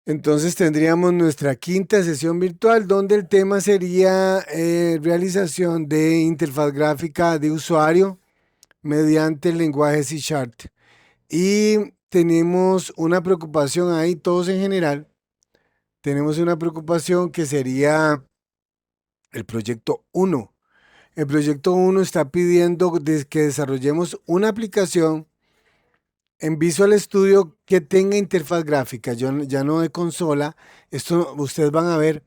Entonces tendríamos nuestra quinta sesión virtual donde el tema sería realización de interfaz gráfica de usuario mediante el lenguaje C Sharp. Y tenemos una preocupación ahí, todos en general, tenemos una preocupación que sería el proyecto uno. El proyecto uno está pidiendo que desarrollemos una aplicación en Visual Studio que tenga interfaz gráfica, ya no de consola. Esto ustedes van a ver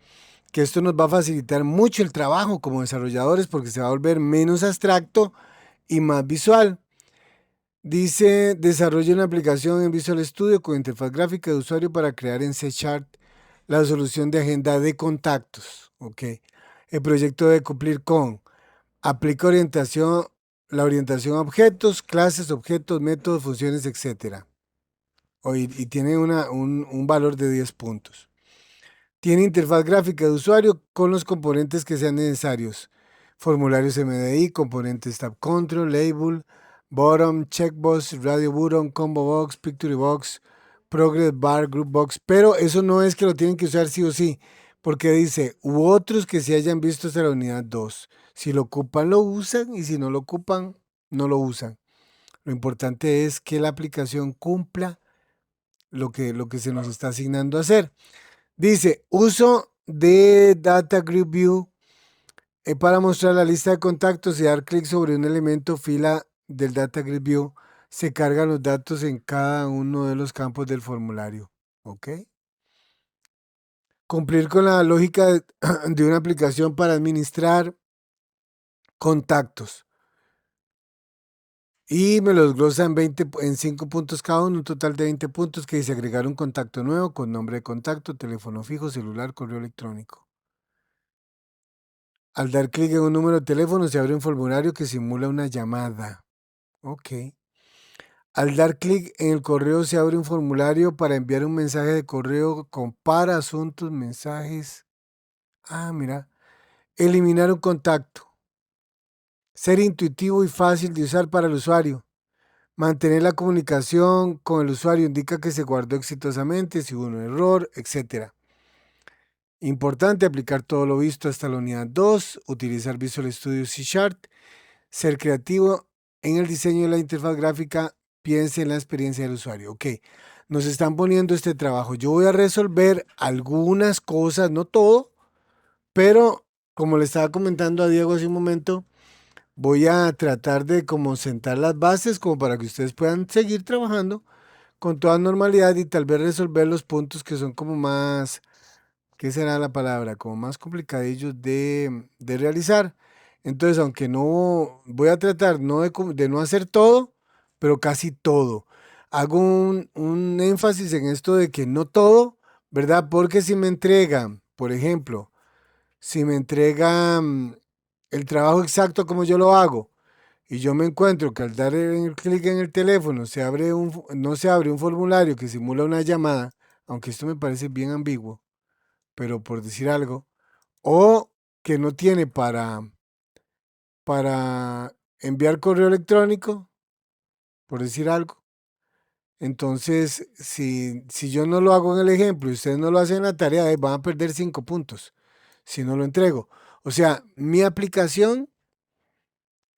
que esto nos va a facilitar mucho el trabajo como desarrolladores porque se va a volver menos abstracto y más visual. Dice, desarrolla una aplicación en Visual Studio con interfaz gráfica de usuario para crear en C Sharp la solución de agenda de contactos. Ok. El proyecto debe cumplir con aplica la orientación a objetos, clases, objetos, métodos, funciones, etcétera. Y tiene un valor de 10 puntos. Tiene interfaz gráfica de usuario con los componentes que sean necesarios. Formularios MDI, componentes Tab Control, Label, Bottom, Checkbox, Radio Button, Combo Box, Picture Box, Progress Bar, Group Box. Pero eso no es que lo tienen que usar sí o sí, porque dice, u otros que se hayan visto hasta la unidad 2. Si lo ocupan, lo usan y si no lo ocupan, no lo usan. Lo importante es que la aplicación cumpla lo que se nos está asignando a hacer. Dice, uso de Data Group View para mostrar la lista de contactos y dar clic sobre un elemento fila del Data Grid View. Se cargan los datos en cada uno de los campos del formulario. ¿Ok? Cumplir con la lógica de una aplicación para administrar contactos. Y me los glosa en 5 puntos cada uno, un total de 20 puntos que dice agregar un contacto nuevo con nombre de contacto, teléfono fijo, celular, correo electrónico. Al dar clic en un número de teléfono se abre un formulario que simula una llamada. Ok. Al dar clic en el correo se abre un formulario para enviar un mensaje de correo. Compara asuntos, mensajes. Ah, mira. Eliminar un contacto. Ser intuitivo y fácil de usar para el usuario. Mantener la comunicación con el usuario indica que se guardó exitosamente, si hubo un error, etcétera. Importante aplicar todo lo visto hasta la unidad 2. Utilizar Visual Studio C Sharp. Ser creativo en el diseño de la interfaz gráfica, piense en la experiencia del usuario. Ok, nos están poniendo este trabajo. Yo voy a resolver algunas cosas, no todo, pero como le estaba comentando a Diego hace un momento, voy a tratar de como sentar las bases como para que ustedes puedan seguir trabajando con toda normalidad y tal vez resolver los puntos que son como más, ¿qué será la palabra? Como más complicadillos de realizar. Entonces, aunque no voy a tratar no de no hacer todo, pero casi todo. Hago un énfasis en esto de que no todo, ¿verdad? Porque si me entregan, por ejemplo, si me entregan el trabajo exacto como yo lo hago y yo me encuentro que al dar el clic en el teléfono no se abre un formulario que simula una llamada, aunque esto me parece bien ambiguo, pero por decir algo, o que no tiene para enviar correo electrónico, por decir algo. Entonces, si yo no lo hago en el ejemplo y ustedes no lo hacen en la tarea, van a perder 5 puntos si no lo entrego. O sea, mi aplicación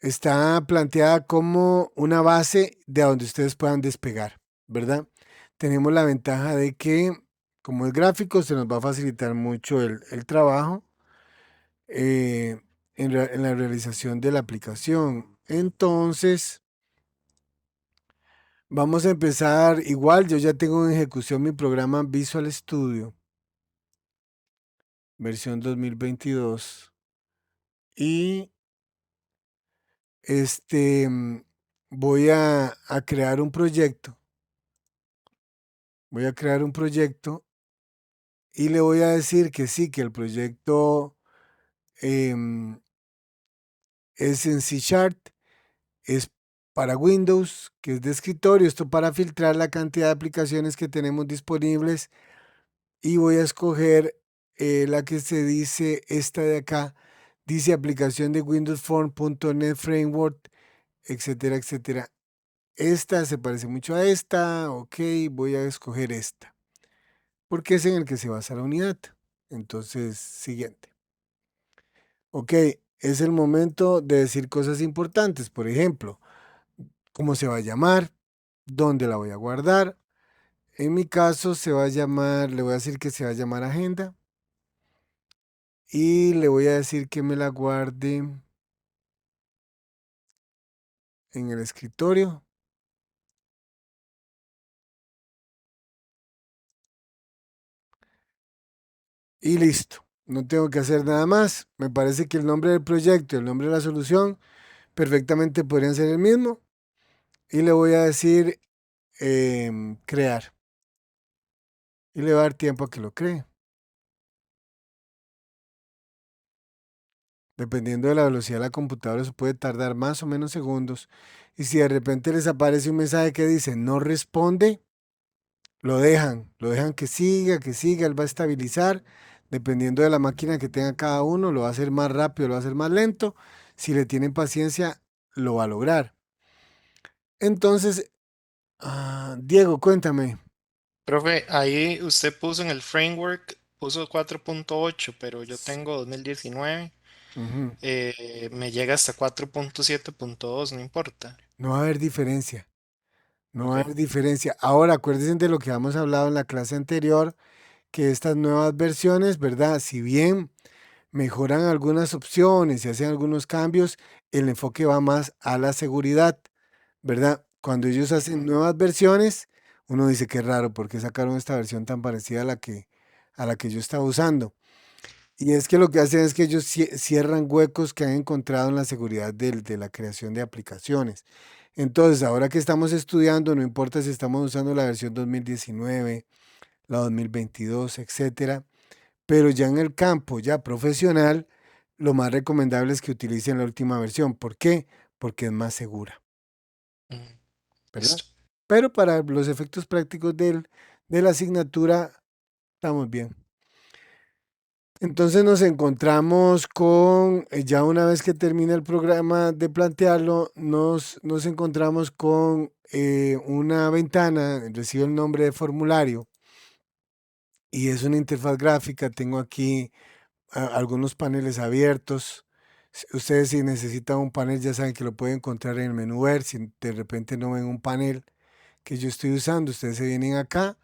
está planteada como una base de donde ustedes puedan despegar, ¿verdad? Tenemos la ventaja de que, como es gráfico, se nos va a facilitar mucho el trabajo eh, en la realización de la aplicación. Entonces, vamos a empezar. Igual, yo ya tengo en ejecución mi programa Visual Studio, versión 2022. Y voy a crear un proyecto. Voy a crear un proyecto y le voy a decir que sí, que el proyecto em, es en C Sharp, es para Windows, que es de escritorio, esto para filtrar la cantidad de aplicaciones que tenemos disponibles y voy a escoger la que se dice, esta de acá, dice aplicación de Windows Form.net Framework, etcétera, etcétera. Esta se parece mucho a esta, ok, voy a escoger esta. porque es en el que se basa la unidad. Entonces, siguiente. Ok, es el momento de decir cosas importantes. Por ejemplo, cómo se va a llamar, dónde la voy a guardar. En mi caso se va a llamar, le voy a decir que se va a llamar agenda y le voy a decir que me la guarde en el escritorio y listo. No tengo que hacer nada más. Me parece que el nombre del proyecto y el nombre de la solución perfectamente podrían ser el mismo. Y le voy a decir crear. Y le va a dar tiempo a que lo cree. Dependiendo de la velocidad de la computadora, eso puede tardar más o menos segundos. Y si de repente les aparece un mensaje que dice no responde, lo dejan que siga, él va a estabilizar. Dependiendo de la máquina que tenga cada uno, lo va a hacer más rápido, lo va a hacer más lento. Si le tienen paciencia, lo va a lograr. Entonces, Diego, cuéntame. Profe, ahí usted puso en el framework, puso 4.8, pero yo tengo 2019, Ujú. me llega hasta 4.7.2, no importa. No va a haber diferencia, no va a Ok. haber diferencia. Ahora, acuérdense de lo que hemos hablado en la clase anterior, que estas nuevas versiones, ¿verdad? Si bien mejoran algunas opciones y hacen algunos cambios, el enfoque va más a la seguridad, ¿verdad? Cuando ellos hacen Ujú, nuevas versiones, uno dice que raro, porque sacaron esta versión tan parecida a la que yo estaba usando? Y es que lo que hacen es que ellos cierran huecos que han encontrado en la seguridad de la creación de aplicaciones. Entonces, ahora que estamos estudiando, no importa si estamos usando la versión 2019, la 2022, etcétera, pero ya en el campo ya profesional, lo más recomendable es que utilicen la última versión. ¿Por qué? Porque es más segura, ujú. ¿verdad? Listo. Pero para los efectos prácticos de la asignatura, estamos bien. Entonces nos encontramos con, ya una vez que termina el programa de plantearlo, nos encontramos con una ventana, recibe el nombre de formulario y es una interfaz gráfica. Tengo aquí algunos paneles abiertos. Ustedes si necesitan un panel ya saben que lo pueden encontrar en el menú ver. Si de repente no ven un panel que yo estoy usando, ustedes se vienen acá.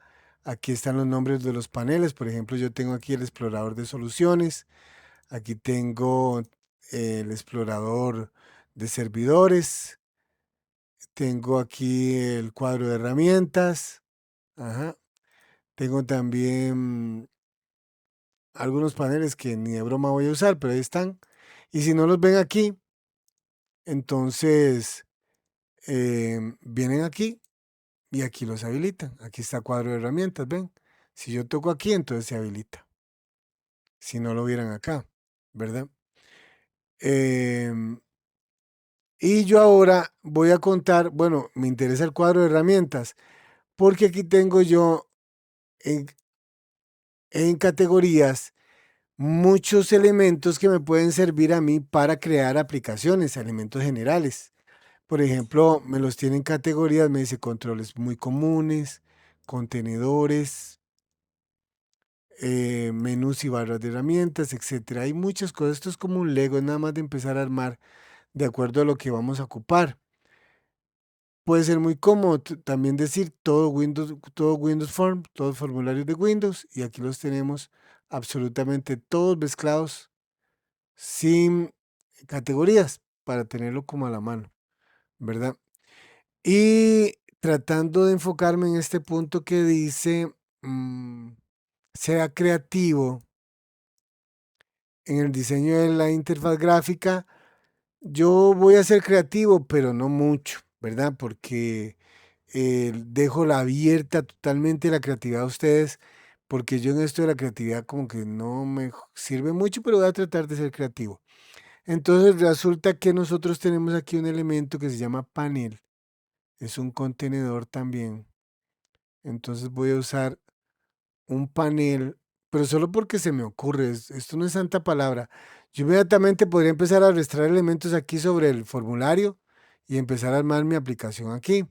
Aquí están los nombres de los paneles. Por ejemplo, yo tengo aquí el explorador de soluciones. Aquí tengo el explorador de servidores. Tengo aquí el cuadro de herramientas. Ajá. Tengo también algunos paneles que ni de broma voy a usar, pero ahí están. Y si no los ven aquí, entonces vienen aquí y aquí los habilitan. Aquí está cuadro de herramientas, ven. Si yo toco aquí, entonces se habilita. Si no lo vieran acá, ¿verdad? Em, y yo ahora voy a contar, bueno, me interesa el cuadro de herramientas, porque aquí tengo yo en, en categorías muchos elementos que me pueden servir a mí para crear aplicaciones, elementos generales. Por ejemplo, me los tienen categorías, me dice controles muy comunes, contenedores, menús y barras de herramientas, etcétera. Hay muchas cosas. Esto es como un Lego, es nada más de empezar a armar de acuerdo a lo que vamos a ocupar. Puede ser muy cómodo también decir todo Windows Form, todos los formularios de Windows, y aquí los tenemos absolutamente todos mezclados sin categorías para tenerlo como a la mano, ¿verdad? Y tratando de enfocarme en este punto que dice, mm, sea creativo en el diseño de la interfaz gráfica, yo voy a ser creativo, pero no mucho, ¿verdad? Porque dejo la abierta totalmente la creatividad a ustedes, porque yo en esto de la creatividad como que no me sirve mucho, pero voy a tratar de ser creativo. Entonces resulta que nosotros tenemos aquí un elemento que se llama panel, es un contenedor también. Entonces voy a usar un panel, pero solo porque se me ocurre, esto no es santa palabra. Yo inmediatamente podría empezar a registrar elementos aquí sobre el formulario y empezar a armar mi aplicación aquí.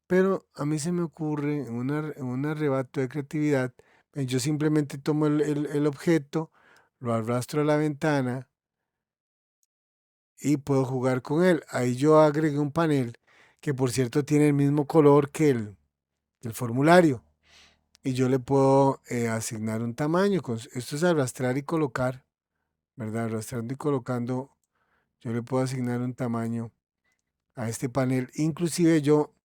Pero a mí se me ocurre en un arrebato de creatividad Yo simplemente tomo el objeto, lo arrastro a la ventana y puedo jugar con él. Ahí yo agregué un panel que por cierto tiene el mismo color que el formulario. Y yo le puedo asignar un tamaño. Esto es arrastrar y colocar, ¿verdad? Arrastrando y colocando, yo le puedo asignar un tamaño a este panel. Inclusive yo,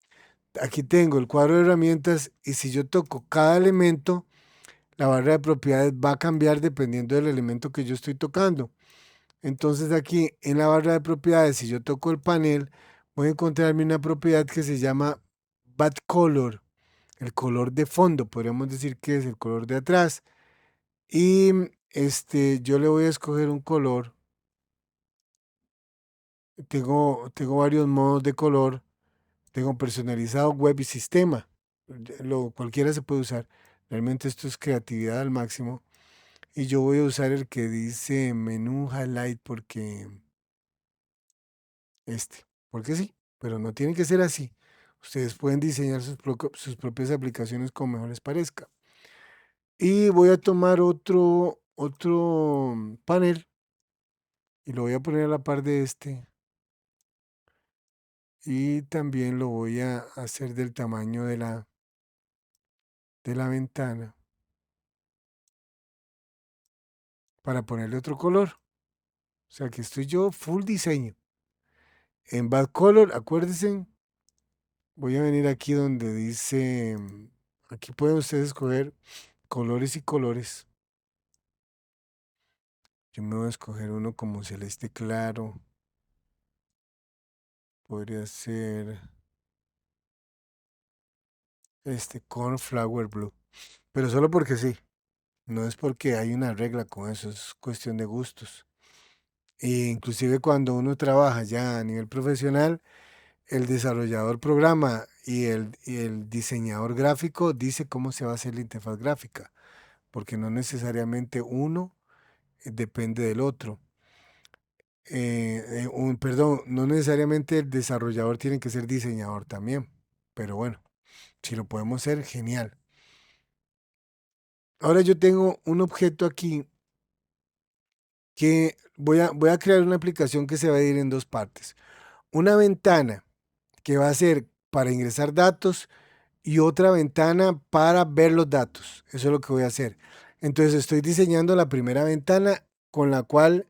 aquí tengo el cuadro de herramientas y si yo toco cada elemento, la barra de propiedades va a cambiar dependiendo del elemento que yo estoy tocando. Entonces aquí en la barra de propiedades, si yo toco el panel, voy a encontrarme una propiedad que se llama backcolor, el color de fondo, podríamos decir que es el color de atrás. Y yo le voy a escoger un color. Tengo varios modos de color. Tengo personalizado, web y sistema. Cualquiera se puede usar. Realmente esto es creatividad al máximo. Y yo voy a usar el que dice menú highlight porque sí, pero no tiene que ser así. Ustedes pueden diseñar sus propias aplicaciones como mejor les parezca. Y voy a tomar otro panel y lo voy a poner a la par de este. Y también lo voy a hacer del tamaño de la ventana para ponerle otro color. O sea que estoy yo full diseño. En Bad Color, acuérdense, voy a venir aquí donde dice, aquí pueden ustedes escoger colores y colores. Yo me voy a escoger uno como celeste claro. Podría ser este Cornflower Blue. Pero solo porque sí. No es porque hay una regla con eso, es cuestión de gustos. E inclusive cuando uno trabaja ya a nivel profesional, el desarrollador programa y el diseñador gráfico dice cómo se va a hacer la interfaz gráfica, porque no necesariamente uno depende del otro. Perdón, no necesariamente el desarrollador tiene que ser diseñador también, pero bueno, si lo podemos ser, genial. Ahora yo tengo un objeto aquí que voy a crear una aplicación que se va a ir en dos partes. Una ventana que va a ser para ingresar datos y otra ventana para ver los datos. Eso es lo que voy a hacer. Entonces estoy diseñando la primera ventana con la cual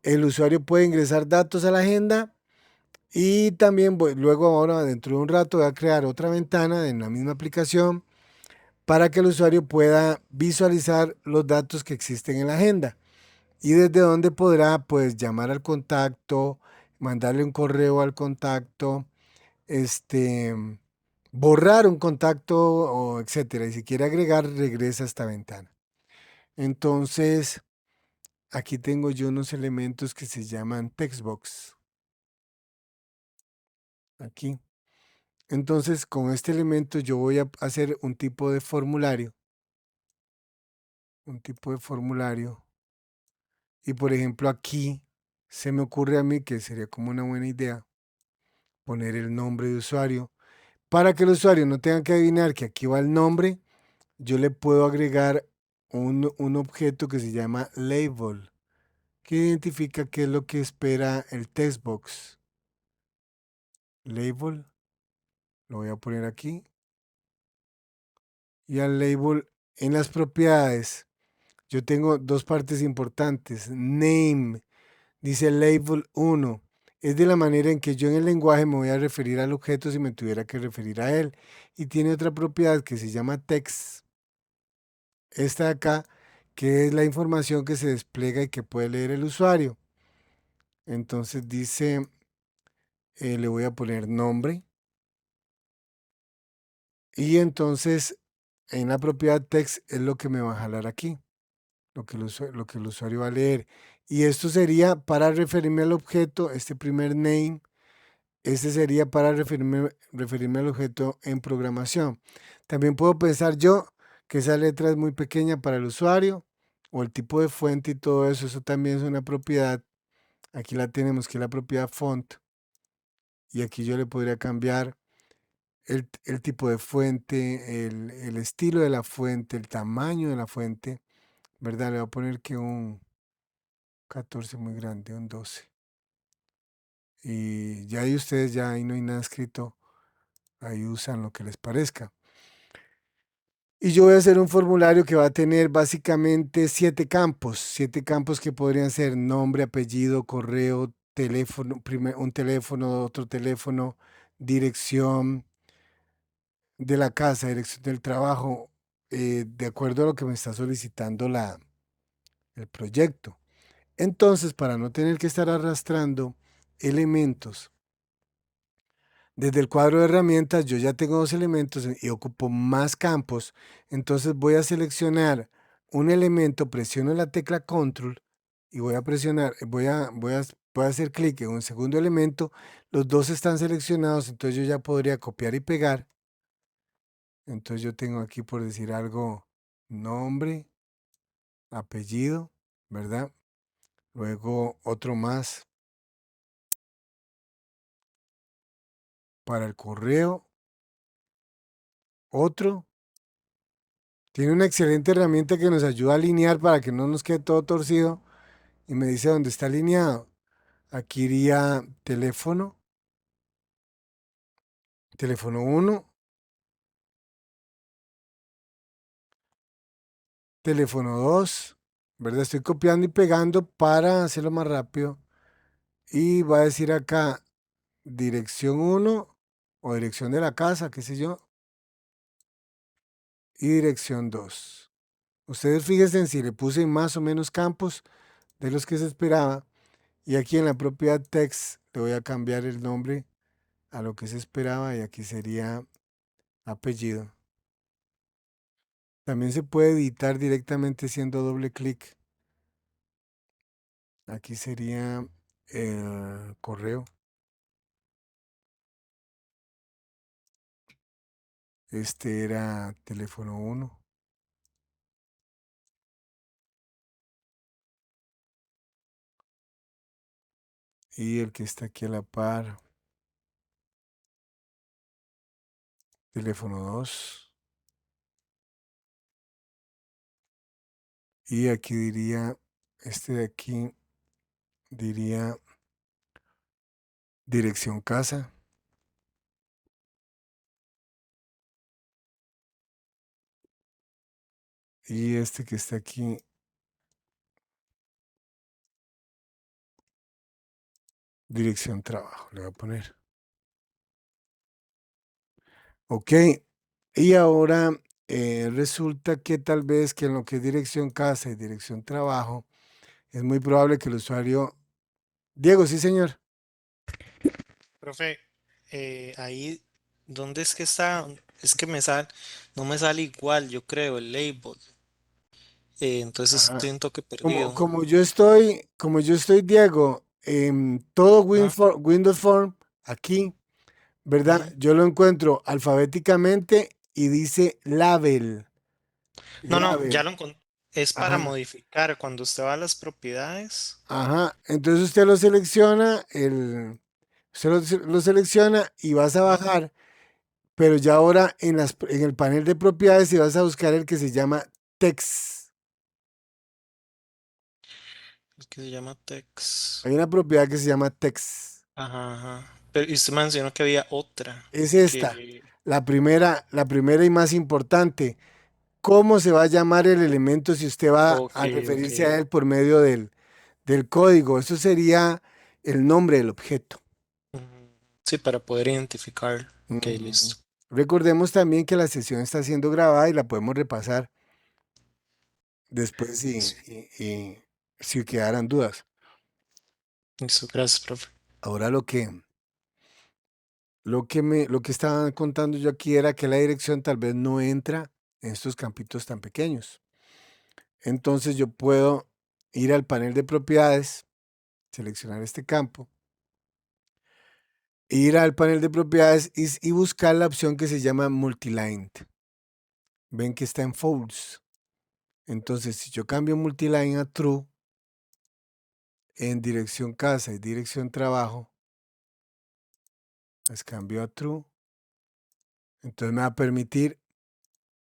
el usuario puede ingresar datos a la agenda y también luego ahora dentro de un rato voy a crear otra ventana en la misma aplicación para que el usuario pueda visualizar los datos que existen en la agenda y desde donde podrá pues llamar al contacto, mandarle un correo al contacto, este, borrar un contacto o etcétera. Y si quiere agregar, regresa a esta ventana. Entonces, aquí tengo yo unos elementos que se llaman textbox. Aquí. Entonces, con este elemento yo voy a hacer un tipo de formulario. Un tipo de formulario. Y por ejemplo, aquí se me ocurre a mí que sería como una buena idea poner el nombre de usuario. Para que el usuario no tenga que adivinar que aquí va el nombre, yo le puedo agregar un objeto que se llama label, que identifica qué es lo que espera el textbox. Label, lo voy a poner aquí. Y al label en las propiedades, yo tengo dos partes importantes. Name, dice label 1. Es de la manera en que yo en el lenguaje me voy a referir al objeto si me tuviera que referir a él. Y tiene otra propiedad que se llama text. Esta de acá, que es la información que se despliega y que puede leer el usuario. Entonces dice, le voy a poner nombre. Y entonces en la propiedad text es lo que me va a jalar aquí, lo que el usuario va a leer. Y esto sería para referirme al objeto, este primer name, este sería para referirme al objeto en programación. También puedo pensar yo que esa letra es muy pequeña para el usuario o el tipo de fuente y todo eso. Eso también es una propiedad. Aquí la tenemos, que es la propiedad font. Y aquí yo le podría cambiar el tipo de fuente, el estilo de la fuente, el tamaño de la fuente, ¿verdad? Le voy a poner que un 14 muy grande, un 12. Y ya ahí ustedes, ya ahí no hay nada escrito, ahí usan lo que les parezca. Y yo voy a hacer un formulario que va a tener básicamente 7 campos que podrían ser nombre, apellido, correo, teléfono, un teléfono, otro teléfono, dirección de la casa, dirección del trabajo, de acuerdo a lo que me está solicitando el proyecto. Entonces, para no tener que estar arrastrando elementos desde el cuadro de herramientas, yo ya tengo 2 elementos y ocupo más campos. Entonces voy a seleccionar un elemento, presiono la tecla Control y voy a presionar, voy a hacer clic en un segundo elemento. Los dos están seleccionados, entonces yo ya podría copiar y pegar. Entonces yo tengo aquí, por decir algo, nombre, apellido, ¿verdad? Luego otro más para el correo, otro. Tiene una excelente herramienta que nos ayuda a alinear para que no nos quede todo torcido y me dice dónde está alineado. Aquí iría teléfono, teléfono uno, teléfono 2, ¿verdad? Estoy copiando y pegando para hacerlo más rápido. Y va a decir acá dirección uno o dirección de la casa, qué sé yo, y dirección 2. Ustedes fíjense en si le puse más o menos campos de los que se esperaba. Y aquí en la propiedad text le voy a cambiar el nombre a lo que se esperaba y aquí sería apellido. También se puede editar directamente haciendo doble clic. Aquí sería el correo. Este era teléfono uno. Y el que está aquí a la par, teléfono 2. Y aquí diría, este de aquí diría dirección casa. Y este que está aquí, dirección trabajo, le voy a poner. Ok. Y ahora resulta que tal vez que en lo que es dirección casa y dirección trabajo, es muy probable que el usuario... Diego, sí, señor. Profe, ahí, ¿dónde es que está? Es que no me sale igual, yo creo, el label. Entonces Ajá. estoy un toque Como, perdido. como yo estoy, Diego, en todo Ajá, Windows Form, aquí, ¿verdad? ujú. Yo lo encuentro alfabéticamente y dice label. No, no, ya Label. lo encontré. Es para Ajá. modificar. Cuando usted va a las propiedades. Ajá. Entonces usted lo selecciona, lo selecciona y vas a Ujú. bajar, pero ya ahora en el panel de propiedades y vas a buscar el que se llama text. Es que se llama Text. Hay una propiedad que se llama text. Ajá, ajá. Pero y usted mencionó que había otra. Es esta, Que. la primera y más importante. ¿Cómo se va a llamar el elemento si usted va Ok, a ok. referirse a él por medio del código? Eso sería el nombre del objeto. Ujú. Sí, para poder identificar. Ok, Ujú. listo. Recordemos también que la sesión está siendo grabada y la podemos repasar después Listo, y si quedaran dudas. listo, gracias, profe. Ahora lo que estaba contando yo aquí era que la dirección tal vez no entra en estos campitos tan pequeños. Entonces yo puedo ir al panel de propiedades, seleccionar este campo, ir al panel de propiedades y buscar la opción que se llama Multiline. Ven que está en False. Entonces, si yo cambio Multiline a True en dirección casa y dirección trabajo, las cambio a True Entonces me va a permitir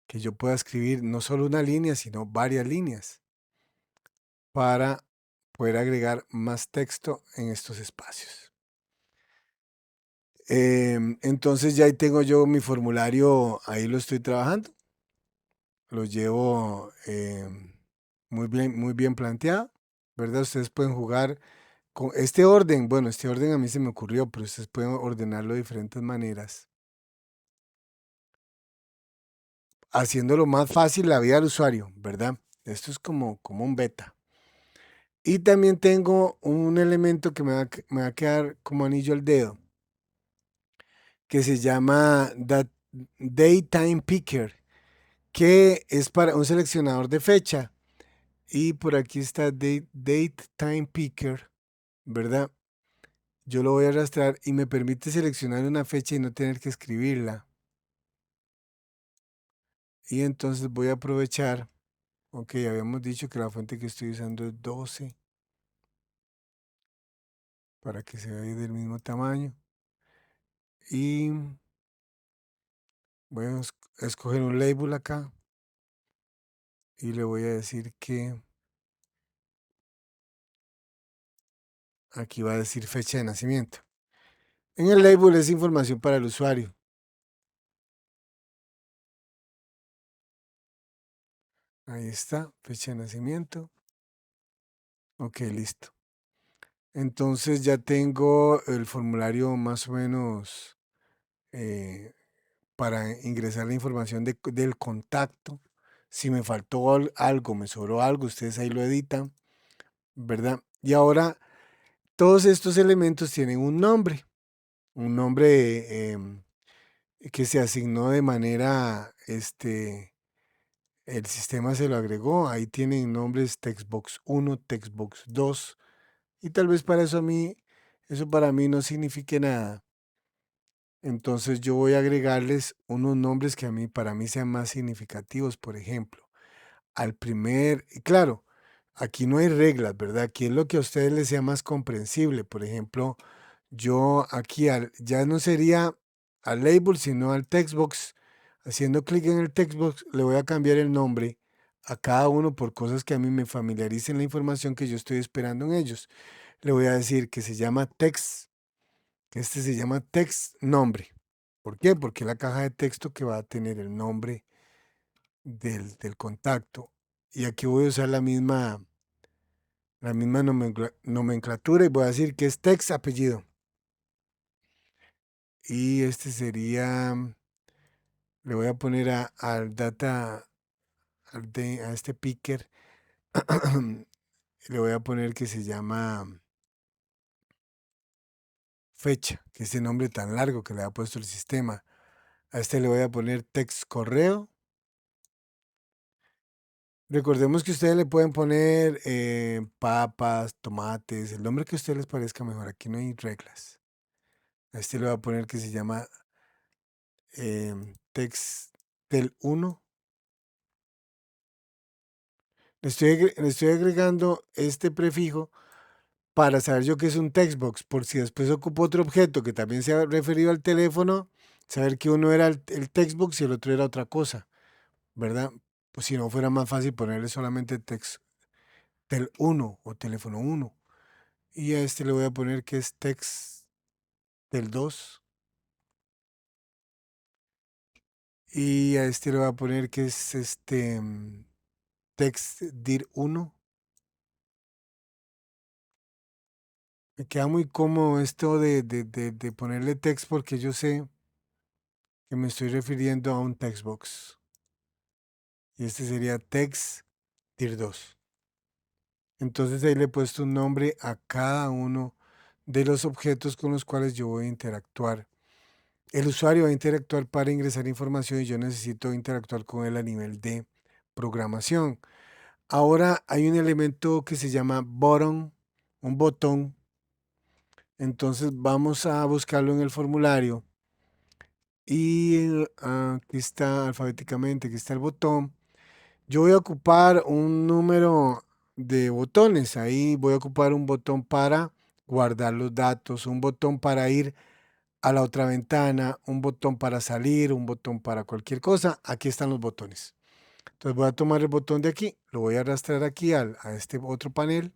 que yo pueda escribir no solo una línea, sino varias líneas para poder agregar más texto en estos espacios. Entonces ya ahí tengo yo mi formulario, ahí lo estoy trabajando, lo llevo muy bien planteado, ¿verdad? Ustedes pueden jugar con este orden. Bueno, este orden a mí se me ocurrió, pero ustedes pueden ordenarlo de diferentes maneras, haciéndolo más fácil la vida del usuario, ¿verdad? Esto es como un beta. Y también tengo un elemento que me va a quedar como anillo al dedo, que se llama Daytime Picker, que es para un seleccionador de fecha. Y por aquí está Date Time Picker, ¿verdad? Yo lo voy a arrastrar y me permite seleccionar una fecha y no tener que escribirla. Y entonces voy a aprovechar, ok, habíamos dicho que la fuente que estoy usando es 12 para que se vea del mismo tamaño. Y voy a escoger un label acá y le voy a decir que aquí va a decir fecha de nacimiento. En el label es información para el usuario. Ahí está, fecha de nacimiento. Ok, listo. Entonces ya tengo el formulario más o menos eh, para ingresar la información del contacto. Si me faltó algo, me sobró algo, ustedes ahí lo editan, ¿verdad? Y ahora todos estos elementos tienen un nombre que se asignó de manera, el sistema se lo agregó. Ahí tienen nombres textbox 1, textbox 2, y tal vez eso para mí no signifique nada. Entonces yo voy a agregarles unos nombres que para mí sean más significativos. Por ejemplo, y claro, aquí no hay reglas, ¿verdad? Aquí es lo que a ustedes les sea más comprensible. Por ejemplo, yo aquí ya no sería al label, sino al textbox. Haciendo clic en el textbox, le voy a cambiar el nombre a cada uno por cosas que a mí me familiaricen la información que yo estoy esperando en ellos. Le voy a decir que se llama text, que este se llama text nombre. ¿Por qué? Porque es la caja de texto que va a tener el nombre del contacto. Y aquí voy a usar la misma nomenclatura y voy a decir que es text apellido. Y este sería, le voy a poner al data, a este picker, le voy a poner que se llama fecha, que es ese nombre tan largo que le ha puesto el sistema. A este le voy a poner text correo. Recordemos que ustedes le pueden poner papas, tomates, el nombre que a ustedes les parezca mejor. Aquí no hay reglas. A este le voy a poner que se llama text del 1. Le estoy agregando este prefijo para saber yo que es un textbox, por si después ocupo otro objeto que también sea referido al teléfono, saber que uno era el textbox y el otro era otra cosa, ¿verdad? Pues si no fuera más fácil ponerle solamente text del 1 o teléfono 1. Y a este le voy a poner que es text del 2. Y a este le voy a poner que es text dir 1. Me queda muy cómodo esto de ponerle text porque yo sé que me estoy refiriendo a un textbox. Y este sería text dir 2. Entonces ahí le he puesto un nombre a cada uno de los objetos con los cuales yo voy a interactuar. El usuario va a interactuar para ingresar información y yo necesito interactuar con él a nivel de programación. Ahora hay un elemento que se llama button, un botón. Entonces vamos a buscarlo en el formulario y aquí está alfabéticamente, aquí está el botón. Yo voy a ocupar un número de botones. Ahí voy a ocupar un botón para guardar los datos, un botón para ir a la otra ventana, un botón para salir, un botón para cualquier cosa. Aquí están los botones. Entonces voy a tomar el botón de aquí, lo voy a arrastrar aquí a este otro panel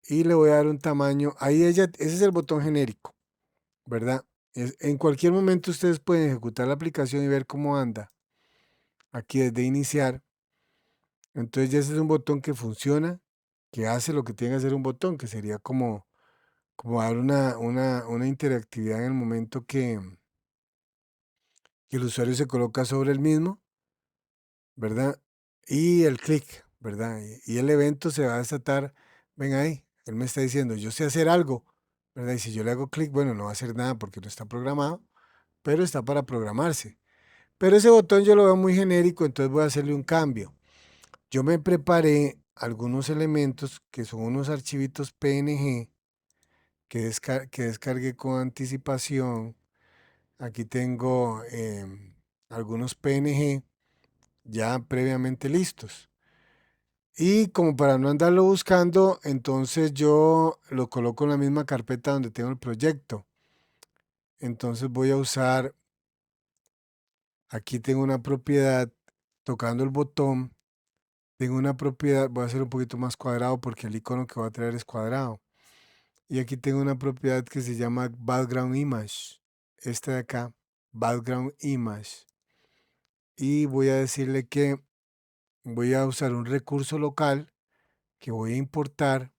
y le voy a dar un tamaño. Ahí ese es el botón genérico, ¿verdad? En cualquier momento ustedes pueden ejecutar la aplicación y ver cómo anda. Aquí desde iniciar. Entonces ya ese es un botón que funciona, que hace lo que tiene que hacer un botón, que sería como dar una interactividad en el momento que el usuario se coloca sobre el mismo, ¿verdad? Y el clic, ¿verdad? Y el evento se va a desatar. Ven ahí, él me está diciendo, yo sé hacer algo, ¿verdad? Y si yo le hago clic, bueno, no va a hacer nada porque no está programado, pero está para programarse. Pero ese botón yo lo veo muy genérico, entonces voy a hacerle un cambio. Yo me preparé algunos elementos que son unos archivitos PNG que descargué con anticipación. Aquí tengo algunos PNG ya previamente listos. Y como para no andarlo buscando, entonces yo lo coloco en la misma carpeta donde tengo el proyecto. Entonces voy a usar, aquí tengo una propiedad, tocando el botón, tengo una propiedad, voy a hacer un poquito más cuadrado porque el icono que voy a traer es cuadrado. Y aquí tengo una propiedad que se llama background image. Esta de acá, background image. Y voy a decirle que voy a usar un recurso local que voy a importar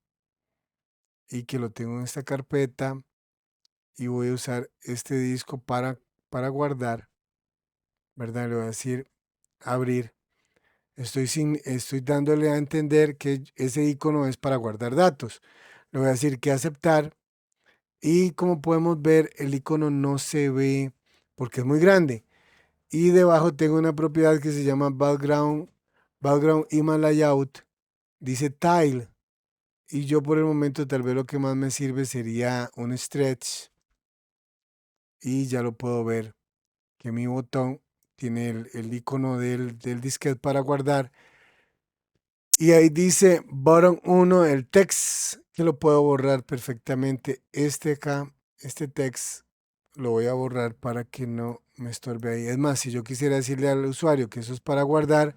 y que lo tengo en esta carpeta y voy a usar este disco para guardar, ¿verdad? Le voy a decir abrir. Estoy dándole a entender que ese icono es para guardar datos. Le voy a decir que aceptar y como podemos ver el icono no se ve porque es muy grande. Y debajo tengo una propiedad que se llama background image layout. Dice tile. Y yo por el momento tal vez lo que más me sirve sería un stretch. Y ya lo puedo ver que mi botón tiene el icono del disquete para guardar. Y ahí dice botón 1, el text, que lo puedo borrar perfectamente. Este acá, este text, lo voy a borrar para que no me estorbe ahí. Es más, si yo quisiera decirle al usuario que eso es para guardar,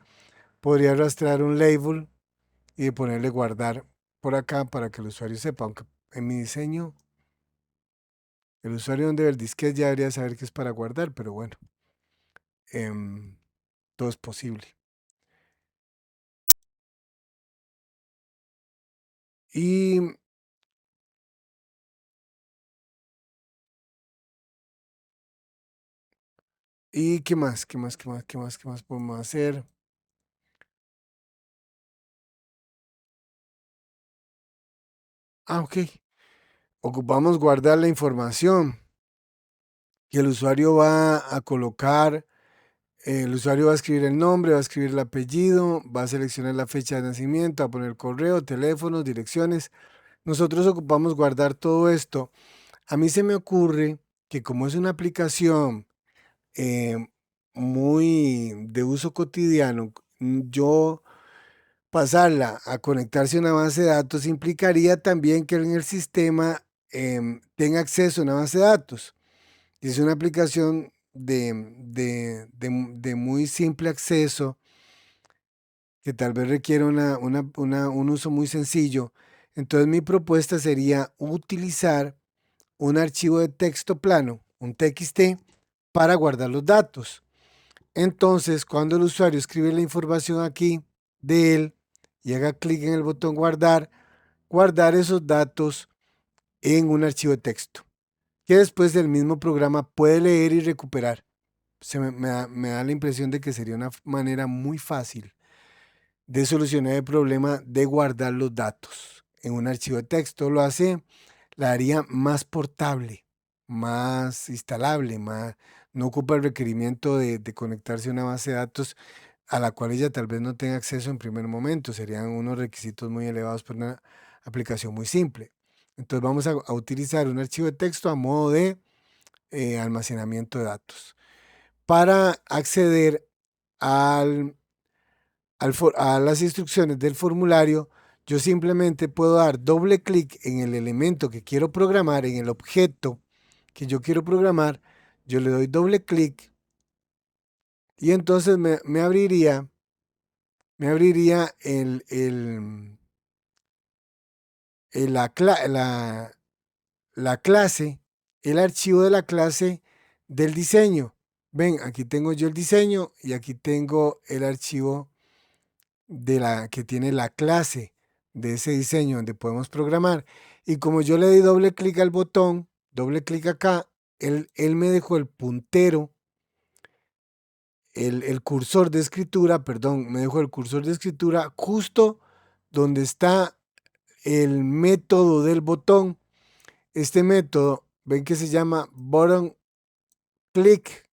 podría arrastrar un label y ponerle guardar por acá para que el usuario sepa, aunque en mi diseño el usuario donde ve el disquete ya debería saber que es para guardar, pero bueno, em, todo es posible. Y, y qué más, qué más, qué más, qué más, qué más podemos hacer. Ah, ok. Ocupamos guardar la información que el usuario va a colocar. El usuario va a escribir el nombre, va a escribir el apellido, va a seleccionar la fecha de nacimiento, va a poner correo, teléfonos, direcciones. Nosotros ocupamos guardar todo esto. A mí se me ocurre que como es una aplicación eh, muy de uso cotidiano, yo pasarla a conectarse a una base de datos implicaría también que en el sistema tenga acceso a una base de datos. Y es una aplicación de muy simple acceso que tal vez requiere un uso muy sencillo. Entonces mi propuesta sería utilizar un archivo de texto plano, un TXT, para guardar los datos. Entonces, cuando el usuario escribe la información aquí de él y haga clic en el botón guardar, guardar esos datos en un archivo de texto, que después del mismo programa puede leer y recuperar. Me da la impresión de que sería una manera muy fácil de solucionar el problema de guardar los datos en un archivo de texto. La haría más portable, más instalable, no ocupa el requerimiento de conectarse a una base de datos a la cual ella tal vez no tenga acceso en primer momento. Serían unos requisitos muy elevados para una aplicación muy simple. Entonces vamos a utilizar un archivo de texto a modo de almacenamiento de datos. Para acceder al, a las instrucciones del formulario, yo simplemente puedo dar doble clic en el elemento que quiero programar, en el objeto que yo quiero programar, yo le doy doble clic y entonces me abriría la clase, el archivo de la clase del diseño. Ven, aquí tengo yo el diseño y aquí tengo el archivo de la que tiene la clase de ese diseño donde podemos programar. Y como yo le di doble clic al botón, doble clic acá, él me dejó el puntero, el cursor de escritura, perdón, me dejó el cursor de escritura justo donde está el método del botón. Este método, ven que se llama button click.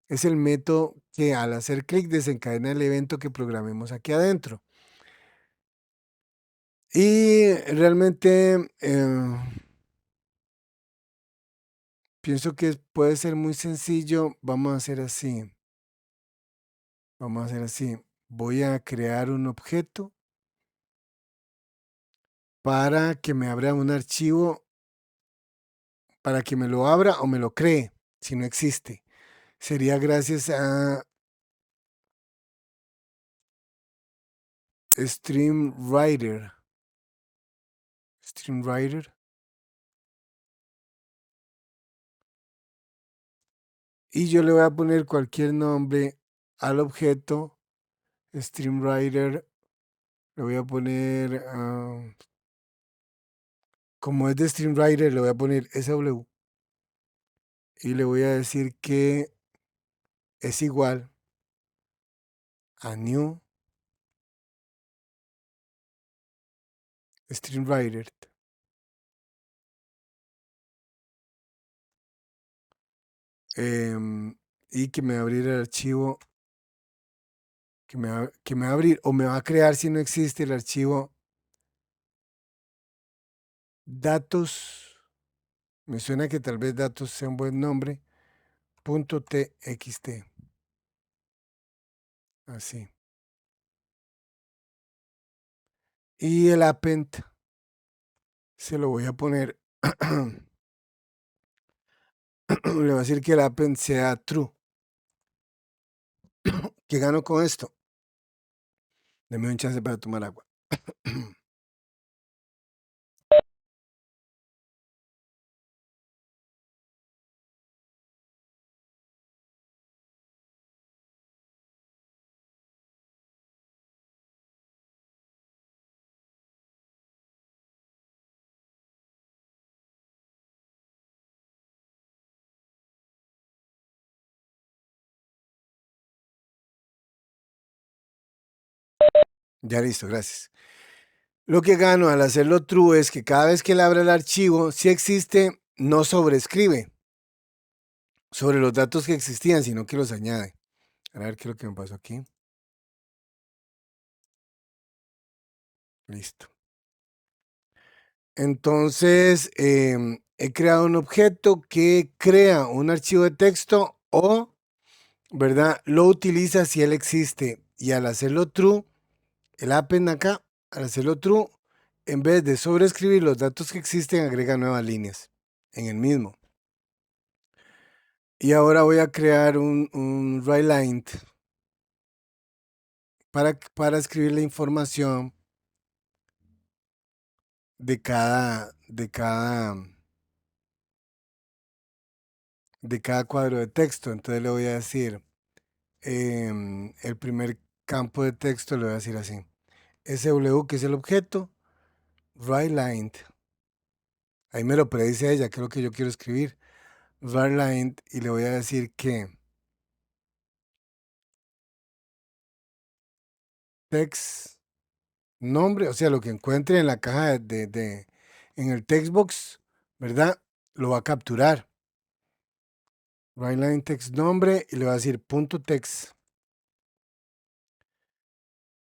Es el método que al hacer clic desencadena el evento que programemos aquí adentro. Y realmente pienso que puede ser muy sencillo. Vamos a hacer así. Vamos a hacer así. Voy a crear un objeto para que me abra un archivo, para que me lo abra o me lo cree, si no existe. Sería gracias a StreamWriter. StreamWriter. Y yo le voy a poner cualquier nombre al objeto. StreamWriter. Le voy a poner, como es de StreamWriter, le voy a poner SW. Y le voy a decir que es igual a New StreamWriter. Y que me va a abrir el archivo, que me va a abrir o me va a crear si no existe el archivo datos. Me suena que tal vez datos sea un buen nombre. .txt. Así. Y el append se lo voy a poner. Le voy a decir que el append sea true. ¿Qué gano con esto? Deme un chance para tomar agua. Ya listo, gracias. Lo que gano al hacerlo true es que cada vez que él abra el archivo, si existe, no sobrescribe sobre los datos que existían, sino que los añade. A ver qué es lo que me pasó aquí. Listo. Entonces, he creado un objeto que crea un archivo de texto o, ¿verdad? Lo utiliza si él existe. Y al hacerlo true, el append acá, al hacerlo true, en vez de sobreescribir los datos que existen, agrega nuevas líneas en el mismo. Y ahora voy a crear un writeline para escribir la información de cada cuadro de texto. Entonces le voy a decir, el primer campo de texto le voy a decir así. SW, que es el objeto, writeline. Ahí me lo predice ella, que es lo que yo quiero escribir. Writeline, y le voy a decir que text nombre, o sea, lo que encuentre en la caja en el textbox, ¿verdad? Lo va a capturar. Writeline text nombre y le va a decir punto text.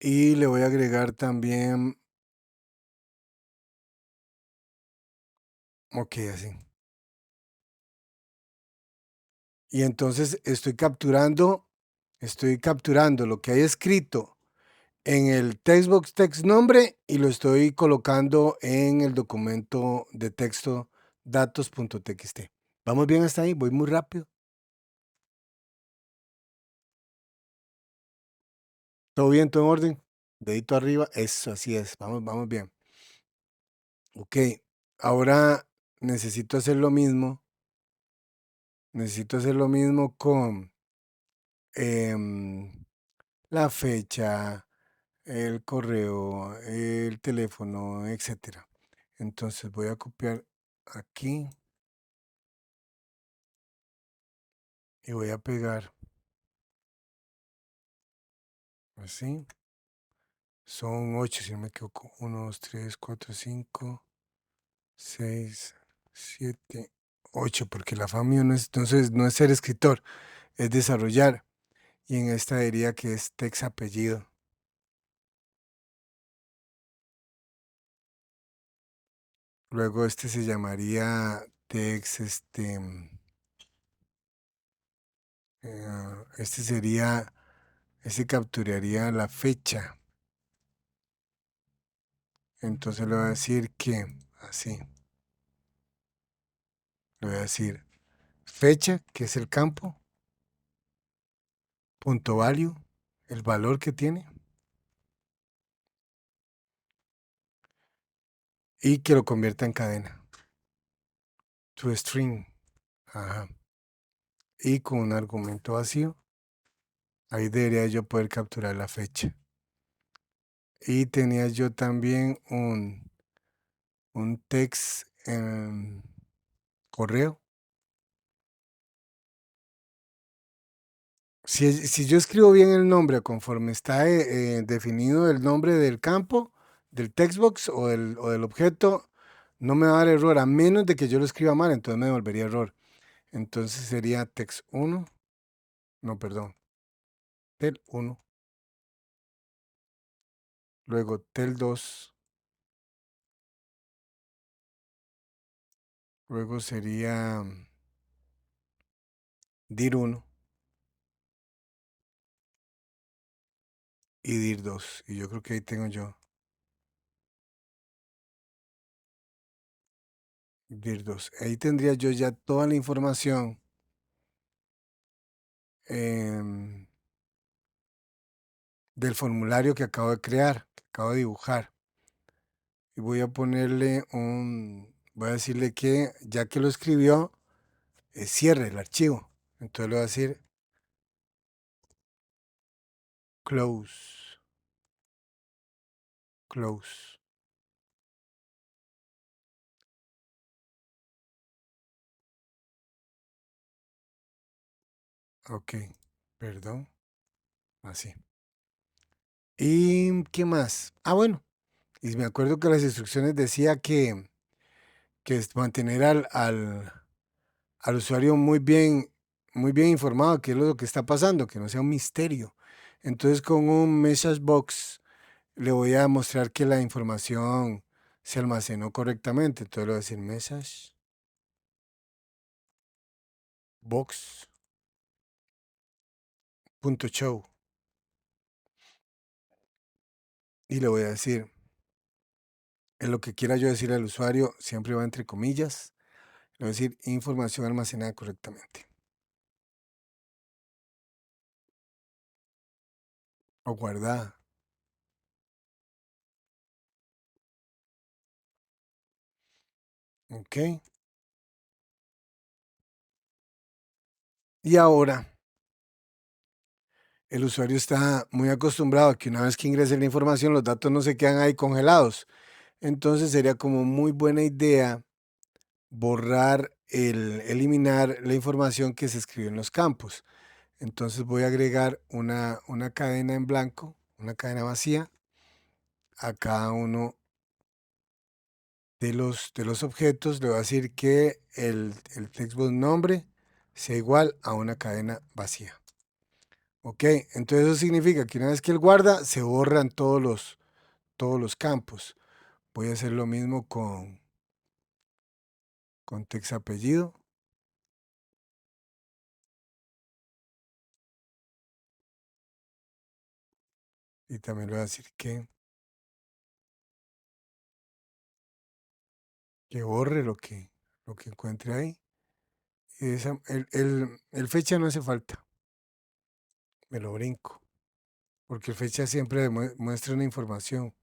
Y le voy a agregar también, ok, así. Y entonces estoy capturando lo que hay escrito en el textbox text nombre y lo estoy colocando en el documento de texto datos.txt. ¿Vamos bien hasta ahí? Voy muy rápido. ¿Todo bien? ¿Todo en orden? Dedito arriba. Eso, así es. Vamos bien. Ok. Ahora necesito hacer lo mismo. Necesito hacer lo mismo con em, la fecha, el correo, el teléfono, etcétera. Entonces voy a copiar aquí y voy a pegar así. Son 8, si no me equivoco. 1, 2, 3, 4, 5, 6, 7, 8, porque la familia no es, entonces no es ser escritor, es desarrollar. Y en esta diría que es text apellido. Luego este se llamaría text, este sería, este capturaría la fecha. Entonces le voy a decir que, así, le voy a decir fecha, que es el campo, punto value, el valor que tiene, y que lo convierta en cadena. To string. Ajá. Y con un argumento vacío, ahí debería yo poder capturar la fecha. Y tenía yo también un text en correo. Si yo escribo bien el nombre conforme está definido el nombre del campo, del textbox o del objeto, no me va a dar error, a menos de que yo lo escriba mal, entonces me devolvería error. Entonces sería text 1, no, perdón, tel 1, luego tel 2, luego sería dir 1 y dir 2. Y yo creo que ahí tengo yo dir 2. Ahí tendría yo ya toda la información em, del formulario que acabo de crear, que acabo de dibujar. Y voy a ponerle voy a decirle que ya que lo escribió, cierre el archivo. Entonces le voy a decir close, close. Ok, perdón, así. ¿Y qué más? Ah, bueno, y me acuerdo que las instrucciones decía que es mantener al usuario muy bien informado de qué es lo que está pasando, que no sea un misterio. Entonces con un message box le voy a mostrar que la información se almacenó correctamente. Entonces le voy a decir message box.show y le voy a decir en lo que quiera yo decir al usuario, siempre va entre comillas. Le voy a decir información almacenada correctamente o guardada. Ok. Y ahora el usuario está muy acostumbrado a que una vez que ingrese la información, los datos no se quedan ahí congelados. Entonces sería como muy buena idea eliminar la información que se escribe en los campos. Entonces voy a agregar una cadena en blanco, una cadena vacía a cada uno de los objetos. Le voy a decir que el textbox nombre sea igual a una cadena vacía. Ok, entonces eso significa que una vez que él guarda, se borran todos los campos. Voy a hacer lo mismo con text apellido y también le voy a decir que borre lo que encuentre ahí. El fecha no hace falta, me lo brinco, porque el fecha siempre muestra una información.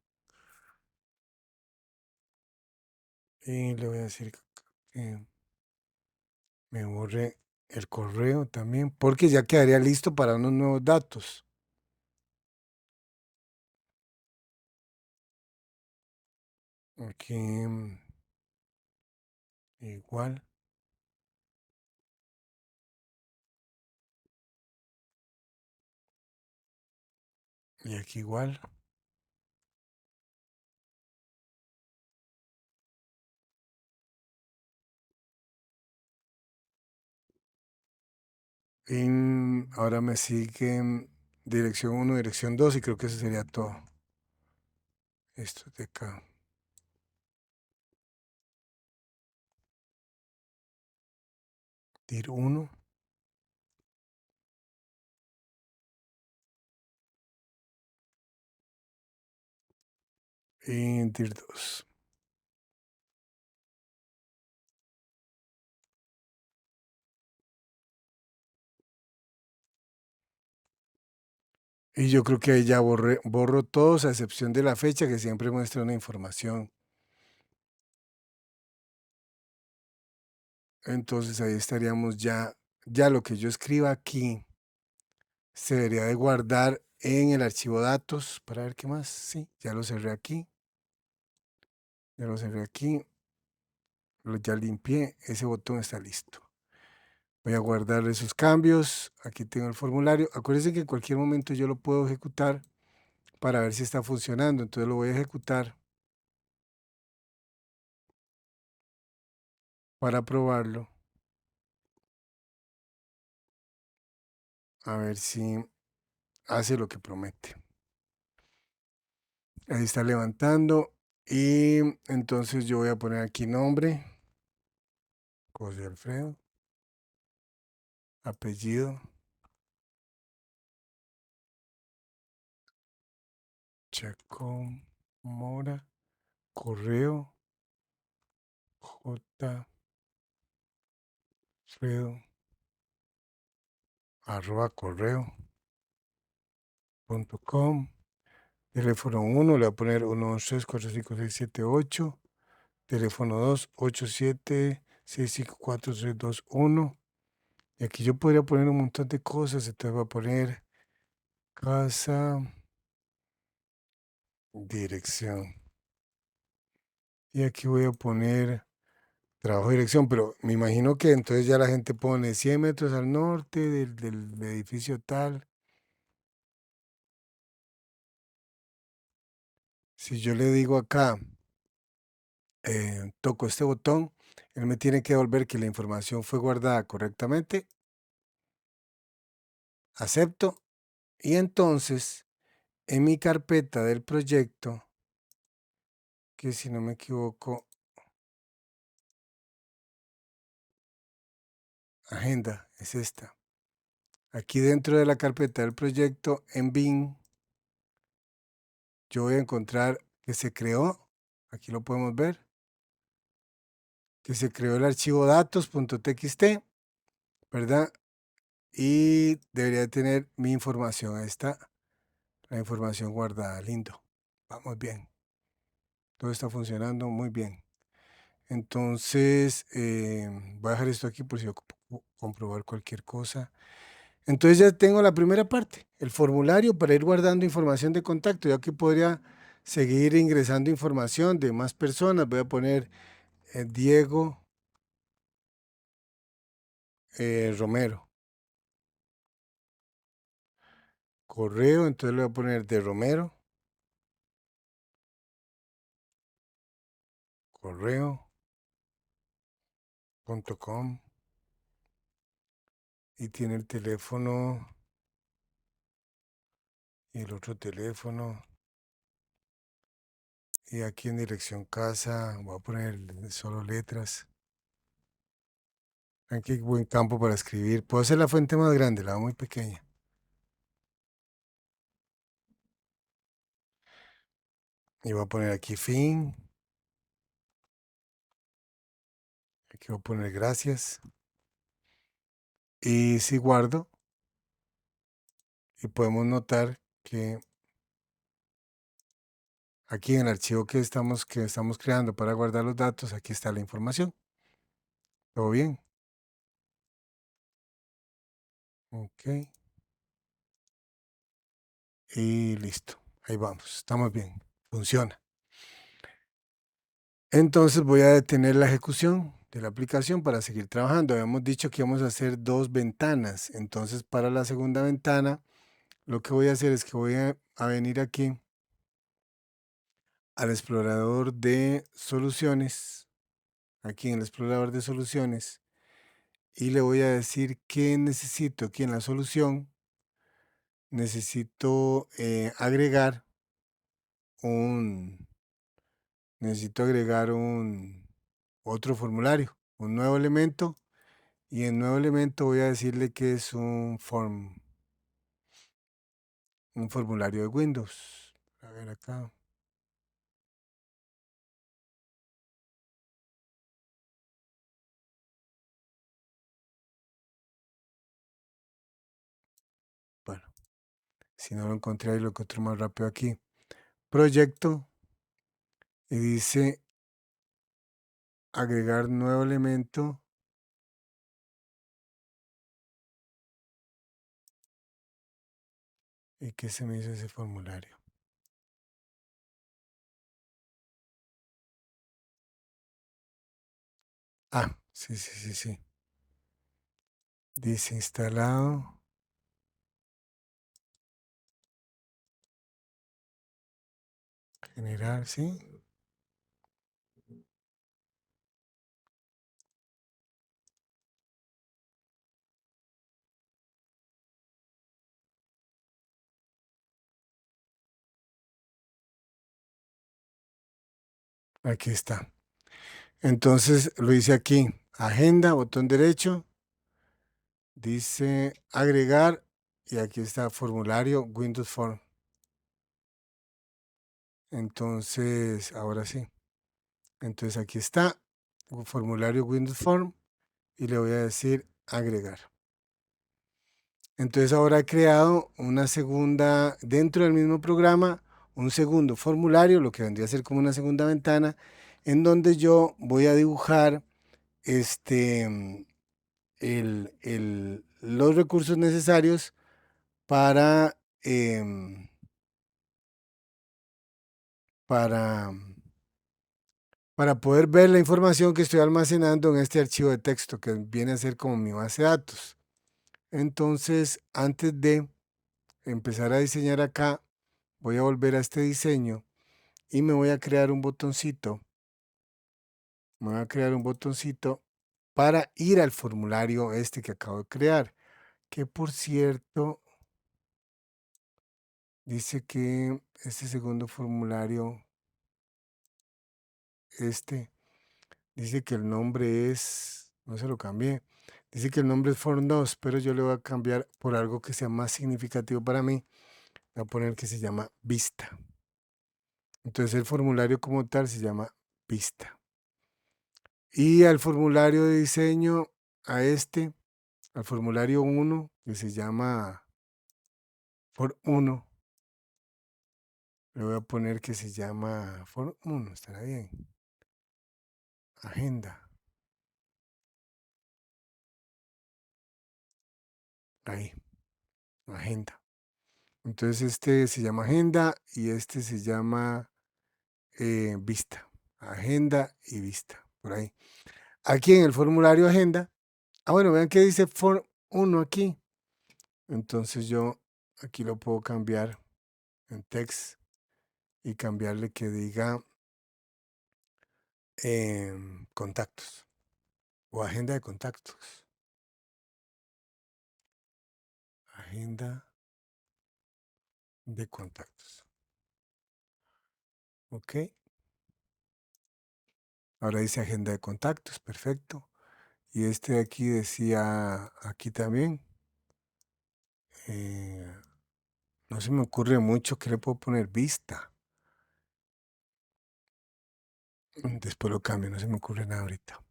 Y le voy a decir que me borre el correo también, porque ya quedaría listo para unos nuevos datos. Aquí igual, y aquí igual. Y ahora me sigue dirección uno, dirección 2 y creo que eso sería todo. Esto de acá. Dir 1 y dir 2. Y yo creo que ahí ya borro todos a excepción de la fecha que siempre muestra una información. Entonces ahí estaríamos ya lo que yo escriba aquí se debería de guardar en el archivo datos para ver qué más. Sí, ya lo cerré aquí. Ya lo cerré aquí. Ya limpié. Ese botón está listo. Voy a guardar esos cambios. Aquí tengo el formulario. Acuérdense que en cualquier momento yo lo puedo ejecutar para ver si está funcionando. Entonces lo voy a ejecutar para probarlo. A ver si hace lo que promete. Ahí está levantando. Y entonces yo voy a poner aquí nombre. José Alfredo. Apellido. Chacón Mora. Correo. J. Alfredo. Arroba correo.com. Teléfono 1, le voy a poner 1234567 Teléfono 2, 87654321. Y aquí yo podría poner un montón de cosas. Entonces voy a poner casa, dirección. Y aquí voy a poner trabajo, dirección. Pero me imagino que entonces ya la gente pone 100 metros al norte del edificio tal. Si yo le digo acá, toco este botón, él me tiene que devolver que la información fue guardada correctamente. Acepto. Y entonces, en mi carpeta del proyecto, que si no me equivoco, agenda, es esta. Aquí dentro de la carpeta del proyecto, en bin, yo voy a encontrar que se creó, aquí lo podemos ver, que se creó el archivo datos.txt, ¿verdad? Y debería tener mi información. Ahí está la información guardada. Lindo. Vamos bien. Todo está funcionando muy bien. Entonces, voy a dejar esto aquí por si ocupo comprobar cualquier cosa. Entonces ya tengo la primera parte, el formulario para ir guardando información de contacto. Yo aquí podría seguir ingresando información de más personas. Voy a poner Diego Romero. Correo, entonces le voy a poner de Romero. Correo.com. Y tiene el teléfono y el otro teléfono. Y aquí en dirección casa voy a poner solo letras. Vean qué buen campo para escribir. Puedo hacer la fuente más grande, la hago muy pequeña. Y voy a poner aquí fin. Aquí voy a poner gracias. Y si guardo, y podemos notar que aquí en el archivo que estamos creando para guardar los datos, aquí está la información. ¿Todo bien? Ok. Y listo. Ahí vamos. Estamos bien. Funciona. Entonces voy a detener la ejecución de la aplicación para seguir trabajando. Habíamos dicho que íbamos a hacer dos ventanas. Entonces para la segunda ventana, lo que voy a hacer es que voy a venir aquí al explorador de soluciones. Aquí en el explorador de soluciones. Y le voy a decir que necesito aquí en la solución. Necesito agregar un, necesito agregar un otro formulario, un nuevo elemento, y en nuevo elemento voy a decirle que es un formulario de Windows. A ver acá. Bueno, si no lo encontré ahí, lo encuentro más rápido aquí. Proyecto, y dice agregar nuevo elemento. ¿Y qué se me hizo ese formulario? Ah, sí, sí, sí, sí. Dice instalado. Generar, sí. Aquí está. Entonces lo hice aquí. Agenda, botón derecho. Dice agregar. Y aquí está formulario Windows Form. Entonces, ahora sí. Entonces aquí está. Formulario Windows Form. Y le voy a decir agregar. Entonces ahora he creado una segunda, dentro del mismo programa, un segundo formulario, lo que vendría a ser como una segunda ventana, en donde yo voy a dibujar este, los recursos necesarios para, para, para poder ver la información que estoy almacenando en este archivo de texto, que viene a ser como mi base de datos. Entonces, antes de empezar a diseñar acá, voy a volver a este diseño y me voy a crear un botoncito. Me voy a crear un botoncito para ir al formulario este que acabo de crear, que por cierto, dice que este segundo formulario, dice que el nombre es, no se lo cambié, dice que el nombre es Form 2, pero yo le voy a cambiar por algo que sea más significativo para mí. Voy a poner que se llama Vista. Entonces el formulario como tal se llama Vista. Y al formulario de diseño, al formulario 1, que se llama Form 1, le voy a poner que se llama Form 1, estará bien. Agenda. Ahí, agenda. Entonces este se llama agenda y este se llama vista. Agenda y vista. Por ahí. Aquí en el formulario agenda. Ah, bueno, vean que dice Form 1 aquí. Entonces yo aquí lo puedo cambiar en text y cambiarle que diga contactos o agenda de contactos. Agenda de contactos. Ok. Ahora dice agenda de contactos. Perfecto. Y este de aquí decía aquí también. eh, no se me ocurre mucho que le puedo poner vista. Después lo cambio, no se me ocurre nada ahorita.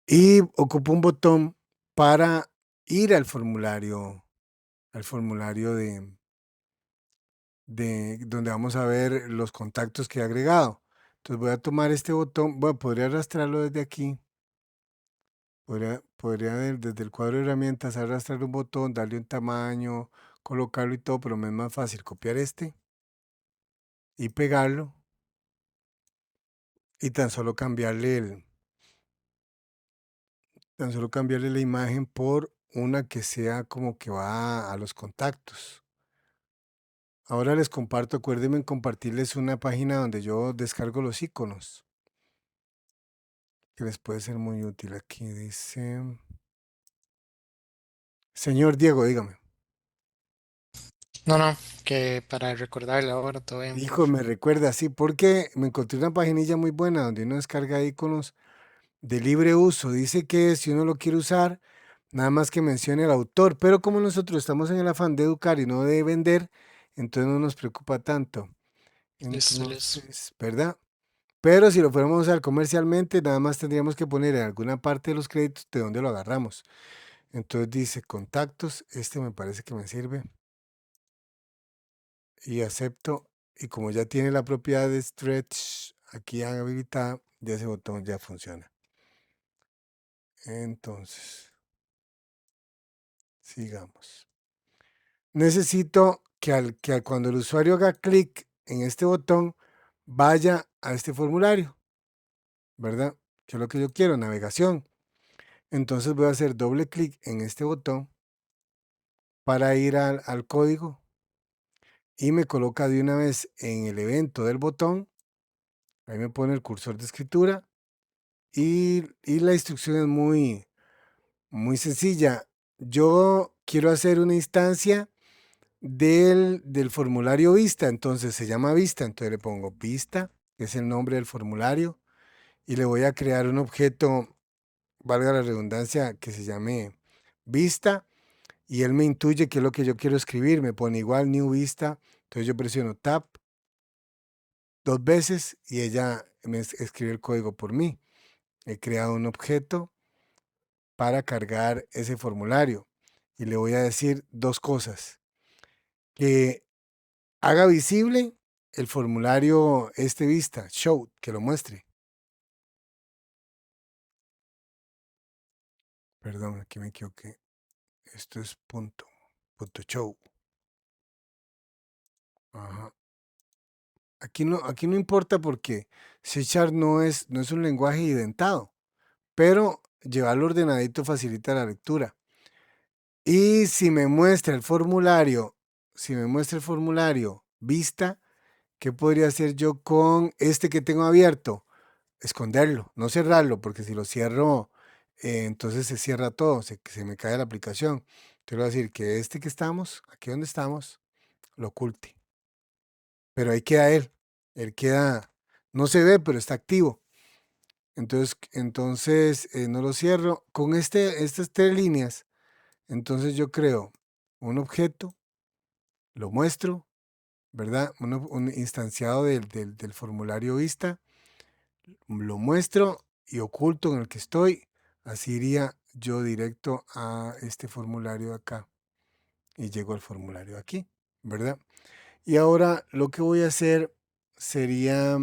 Y ocupo un botón para ir al formulario de donde vamos a ver los contactos que he agregado. Entonces voy a tomar este botón, bueno, podría arrastrarlo desde aquí. Podría desde el cuadro de herramientas arrastrar un botón, darle un tamaño, colocarlo y todo, pero me es más fácil copiar este y pegarlo y tan solo cambiarle la imagen por una que sea como que va a los contactos. Ahora les comparto, acuérdenme en compartirles una página donde yo descargo los iconos, que les puede ser muy útil. Aquí dice, señor Diego, dígame. No, no, que para recordarle ahora todo bien, Hijo, profe. me recuerda, sí, porque me encontré una paginilla muy buena donde uno descarga iconos de libre uso. Dice que si uno lo quiere usar, nada más que mencione al autor, pero como nosotros estamos en el afán de educar y no de vender, entonces no nos preocupa tanto. Listo, listo. Entonces, ¿verdad? Pero si lo fuéramos a usar comercialmente, nada más tendríamos que poner en alguna parte de los créditos de dónde lo agarramos. Entonces dice contactos, este me parece que me sirve y acepto. Y como ya tiene la propiedad de stretch aquí habilitada, ya ese botón ya funciona. Entonces, sigamos. Necesito que cuando el usuario haga clic en este botón, vaya a este formulario, ¿verdad? Que es lo que yo quiero, navegación. Entonces voy a hacer doble clic en este botón para ir al código y me coloca de una vez en el evento del botón. Ahí me pone el cursor de escritura y la instrucción es muy sencilla. Yo quiero hacer una instancia del formulario vista, entonces se llama vista, entonces le pongo vista, que es el nombre del formulario, y le voy a crear un objeto, valga la redundancia, que se llame vista, y él me intuye qué es lo que yo quiero escribir, me pone igual new vista, entonces yo presiono tab 2 veces y ella me escribe el código por mí. He creado un objeto para cargar ese formulario y le voy a decir dos cosas, que haga visible el formulario este vista, show, que lo muestre. Perdón, aquí me equivoqué. Esto es punto show. Ajá. Aquí no importa porque C# no es un lenguaje identado, pero llevarlo ordenadito facilita la lectura. Y si me muestra el formulario, si me muestra el formulario vista, ¿qué podría hacer yo con este que tengo abierto? Esconderlo, no cerrarlo, porque si lo cierro, entonces se cierra todo, se me cae la aplicación. Te voy a decir que este que estamos, aquí donde estamos, lo oculte. Pero ahí queda él queda, no se ve, pero está activo. Entonces no lo cierro. Con estas 3 líneas, entonces yo creo un objeto, lo muestro, ¿verdad? Un instanciado del formulario vista, lo muestro y oculto en el que estoy. Así iría yo directo a este formulario de acá y llego al formulario de aquí, ¿verdad? Y ahora lo que voy a hacer sería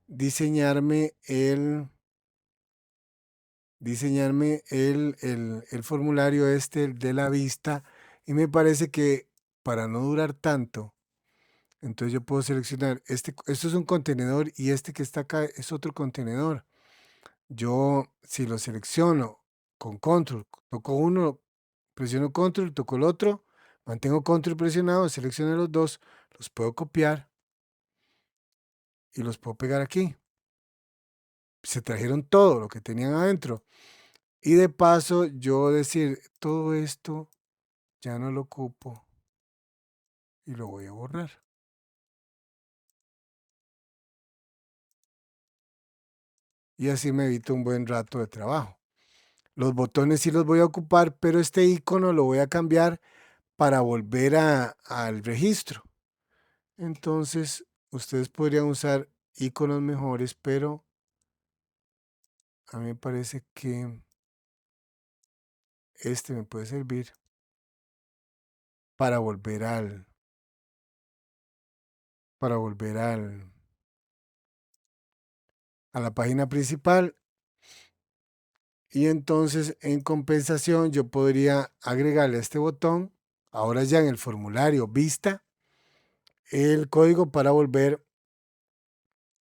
diseñarme el formulario este de la vista y me parece que para no durar tanto, entonces yo puedo seleccionar esto es un contenedor y este que está acá es otro contenedor. Yo, si lo selecciono con control, toco uno, presiono control, toco el otro, mantengo control presionado, selecciono los dos, los puedo copiar y los puedo pegar aquí. Se trajeron todo lo que tenían adentro. Y de paso, yo decir, todo esto ya no lo ocupo y lo voy a borrar. Y así me evito un buen rato de trabajo. Los botones sí los voy a ocupar, pero este icono lo voy a cambiar para volver al registro. Entonces, ustedes podrían usar iconos mejores, pero a mí me parece que este me puede servir para volver a la página principal. Y entonces en compensación yo podría agregarle a este botón, ahora ya en el formulario vista, el código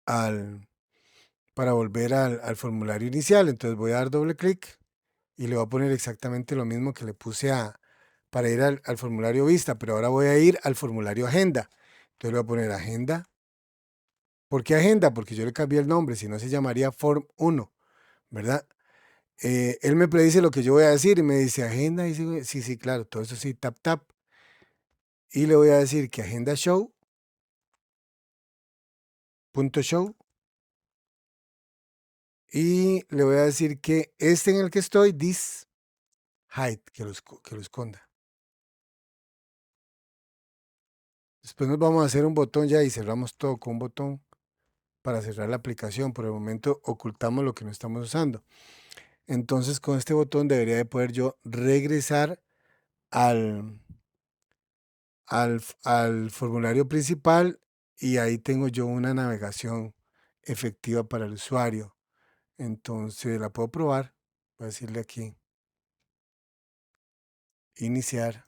al, para volver al formulario inicial. Entonces voy a dar doble clic y le voy a poner exactamente lo mismo que le puse para ir al formulario vista, pero ahora voy a ir al formulario agenda. Entonces le voy a poner agenda. ¿Por qué agenda? Porque yo le cambié el nombre, si no se llamaría Form 1, ¿verdad? Él me predice lo que yo voy a decir y me dice agenda. Y dice, sí, sí, claro, todo eso sí, tap, tap. Y le voy a decir que agenda show, punto show. Y le voy a decir que este en el que estoy, this hide, que lo esconda. Después nos vamos a hacer un botón ya y cerramos todo con un botón para cerrar la aplicación. Por el momento ocultamos lo que no estamos usando. Entonces con este botón debería de poder yo regresar al, al formulario principal y ahí tengo yo una navegación efectiva para el usuario. Entonces la puedo probar. Voy a decirle aquí, iniciar.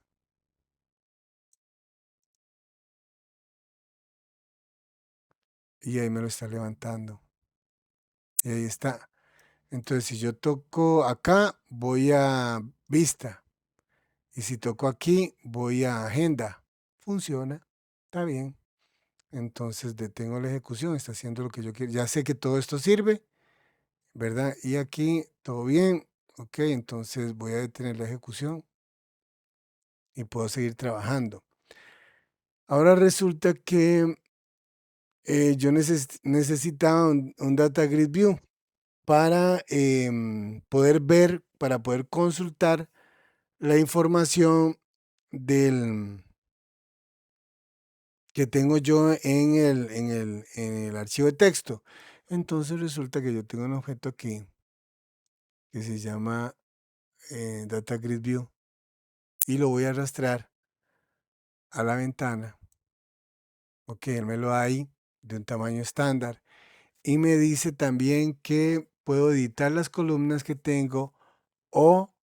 Y ahí me lo está levantando. Y ahí está. Entonces si yo toco acá, voy a vista. Y si toco aquí, voy a agenda. Funciona. Está bien. Entonces detengo la ejecución. Está haciendo lo que yo quiero. Ya sé que todo esto sirve, ¿verdad? Y aquí todo bien. Ok, entonces voy a detener la ejecución y puedo seguir trabajando. Ahora resulta que yo necesitaba un Data Grid View para poder ver, para poder consultar la información del que tengo yo en el archivo de texto. Entonces resulta que yo tengo un objeto aquí que se llama Data Grid View y lo voy a arrastrar a la ventana. Ok, él me lo da ahí de un tamaño estándar. Y me dice también que puedo editar las columnas que tengo o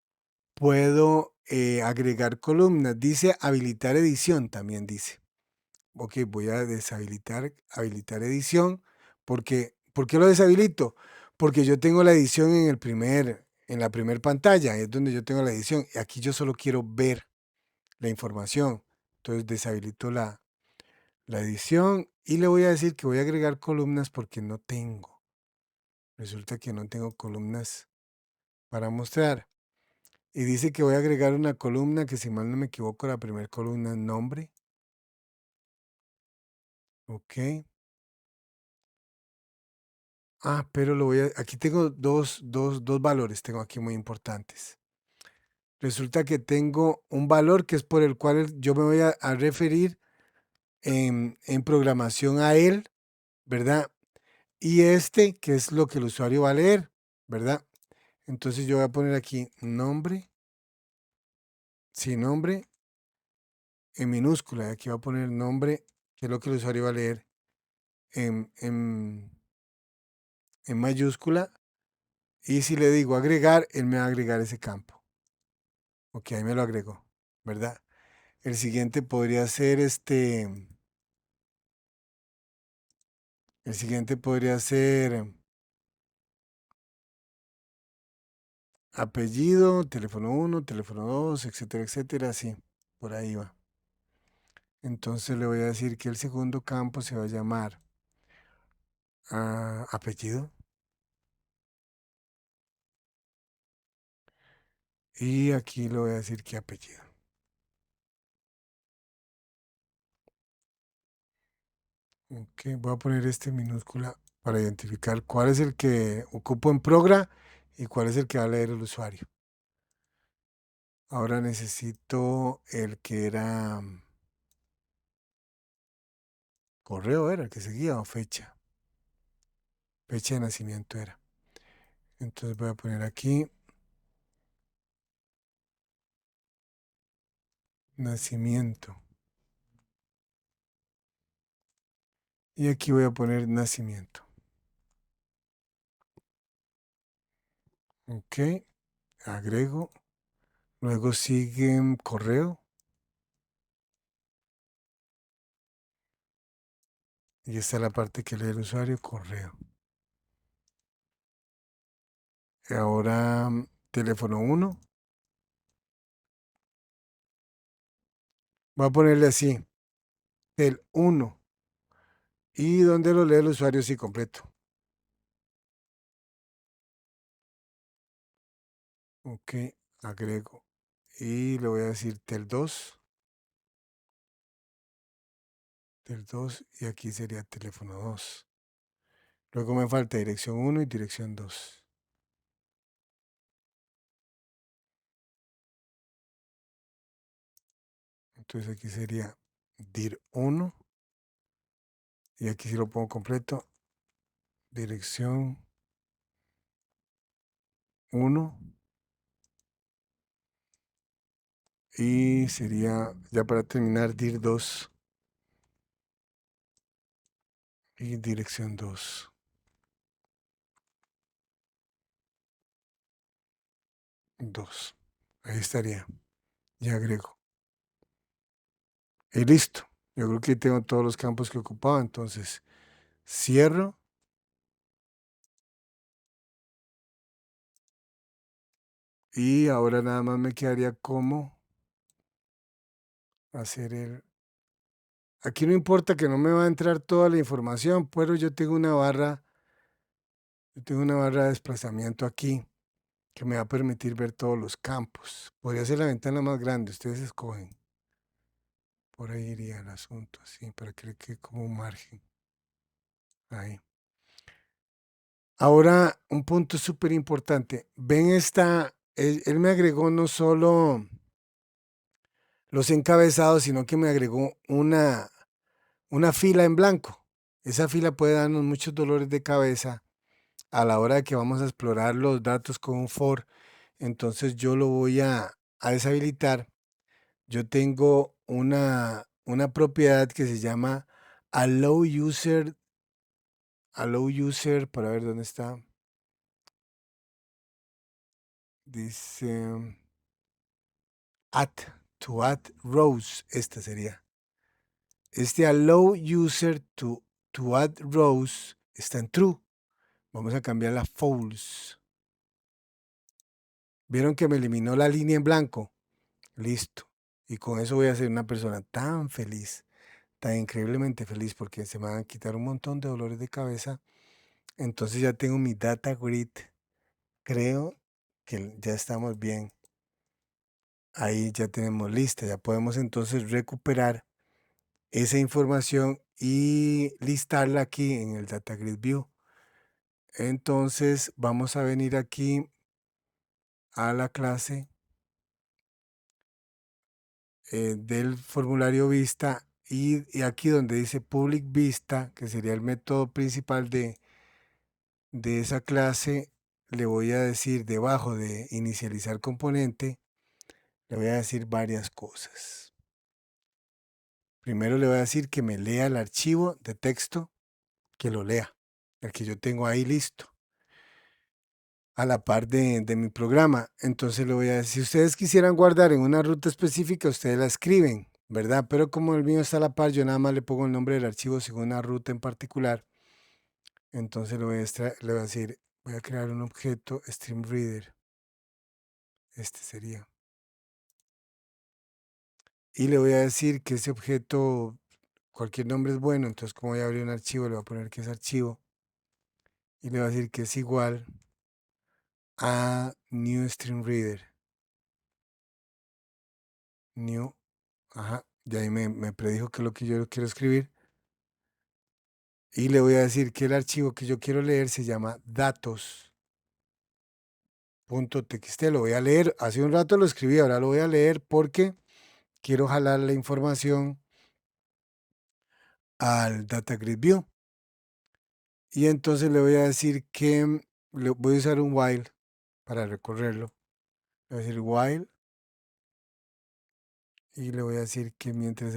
puedo agregar columnas. Dice habilitar edición, también dice. Ok, voy a habilitar edición. ¿Por qué lo deshabilito? Porque yo tengo la edición en la primer pantalla, es donde yo tengo la edición. Y aquí yo solo quiero ver la información. Entonces deshabilito la edición y le voy a decir que voy a agregar columnas porque no tengo. Resulta que no tengo columnas para mostrar. Y dice que voy a agregar una columna que si mal no me equivoco, la primera columna es nombre. Ok. Pero aquí tengo dos valores, tengo aquí muy importantes. Resulta que tengo un valor que es por el cual yo me voy a referir en programación a él, ¿verdad? Y este, que es lo que el usuario va a leer, ¿verdad? Entonces yo voy a poner aquí nombre, sí, nombre en minúscula. Aquí voy a poner nombre, que es lo que el usuario va a leer en, en, en mayúscula. Y si le digo agregar, él me va a agregar ese campo. Ok, ahí me lo agregó, ¿verdad? El siguiente podría ser el siguiente podría ser apellido, teléfono uno, teléfono 2, etcétera, etcétera, así, por ahí va. Entonces le voy a decir que el segundo campo se va a llamar apellido y aquí le voy a decir que apellido. Ok, voy a poner este en minúscula para identificar cuál es el que ocupo en Progra y cuál es el que va a leer el usuario. Ahora necesito el que era correo, era el que seguía o fecha. Fecha de nacimiento era. Entonces voy a poner aquí nacimiento. Y aquí voy a poner nacimiento. Ok, agrego. Luego sigue correo. Y esta es la parte que lee el usuario, correo. Ahora teléfono uno. Voy a ponerle así, el uno. Y donde lo lee el usuario, sí, completo. Ok, agrego. Y le voy a decir tel 2, y aquí sería teléfono 2. Luego me falta dirección uno y dirección 2. Entonces aquí sería dir 1 y aquí si lo pongo completo, dirección 1 y sería ya para terminar dir 2 y dirección 2. Ahí estaría. Ya agrego. Y listo. Yo creo que tengo todos los campos que ocupaba. Entonces cierro. Y ahora nada más me quedaría como hacer el... Aquí no importa que no me va a entrar toda la información, pero yo tengo una barra de desplazamiento aquí que me va a permitir ver todos los campos. Podría ser la ventana más grande, ustedes escogen. Por ahí iría el asunto, así, para que le quede como un margen. Ahí. Ahora, un punto súper importante. Ven él me agregó no solo los encabezados, sino que me agregó una fila en blanco. Esa fila puede darnos muchos dolores de cabeza a la hora de que vamos a explorar los datos con un for. Entonces yo lo voy a deshabilitar. Yo tengo una propiedad que se llama allow user, para ver dónde está. Dice add rows. Esta sería. Este allow user to add rows está en true. Vamos a cambiar a false. Vieron que me eliminó la línea en blanco. Listo. Y con eso voy a ser una persona tan feliz, tan increíblemente feliz, porque se me van a quitar un montón de dolores de cabeza. Entonces ya tengo mi data grid. Creo que ya estamos bien. Ahí ya tenemos lista. Ya podemos entonces recuperar esa información y listarla aquí en el data grid view. Entonces vamos a venir aquí a la clase del formulario vista y aquí donde dice public vista, que sería el método principal de esa clase, le voy a decir debajo de inicializar componente, le voy a decir varias cosas. Primero le voy a decir que me lea el archivo de texto, que lo lea, el que yo tengo ahí listo, a la par de mi programa. Entonces le voy a decir, si ustedes quisieran guardar en una ruta específica, ustedes la escriben, ¿verdad? Pero como el mío está a la par, yo nada más le pongo el nombre del archivo según una ruta en particular. Entonces le voy a decir, voy a crear un objeto StreamReader. Este sería. Y le voy a decir que ese objeto, cualquier nombre es bueno. Entonces, como voy a abrir un archivo, le voy a poner que es archivo. Y le voy a decir que es igual a New Stream Reader. New. Ajá. Y ahí me predijo que es lo que yo quiero escribir. Y le voy a decir que el archivo que yo quiero leer se llama datos.txt. Lo voy a leer. Hace un rato lo escribí, ahora lo voy a leer porque quiero jalar la información al Data Grid View. Y entonces le voy a decir que voy a usar un while para recorrerlo. Voy a decir while Y le voy a decir que mientras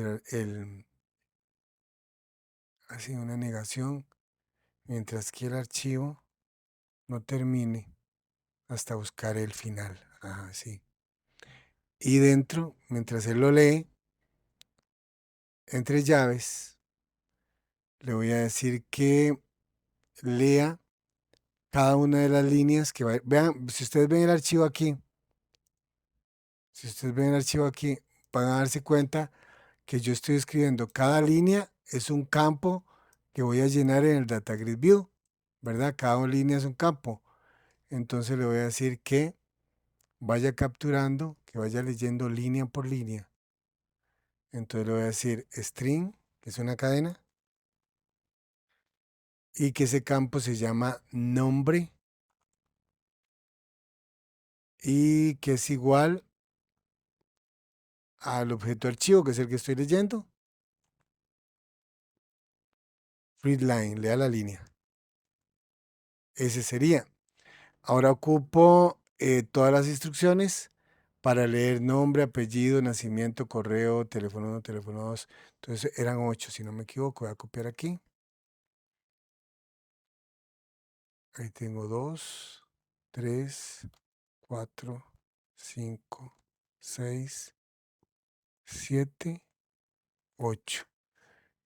así una negación, mientras que el archivo no termine hasta buscar el final. Ajá, sí. Y dentro, mientras él lo lee, entre llaves, le voy a decir que lea cada una de las líneas que va. Vean, si ustedes ven el archivo aquí, si ustedes ven el archivo aquí, van a darse cuenta que yo estoy escribiendo. Cada línea es un campo que voy a llenar en el Data Grid View, ¿verdad? Cada línea es un campo. Entonces le voy a decir que vaya capturando, que vaya leyendo línea por línea. Entonces le voy a decir string, que es una cadena, y que ese campo se llama nombre y que es igual al objeto archivo, que es el que estoy leyendo. Readline, lea la línea. Ese sería. Ahora ocupo todas las instrucciones para leer nombre, apellido, nacimiento, correo, teléfono 1, teléfono 2. Entonces eran 8, si no me equivoco. Voy a copiar aquí. Ahí tengo 2, 3, 4, 5, 6, 7, 8.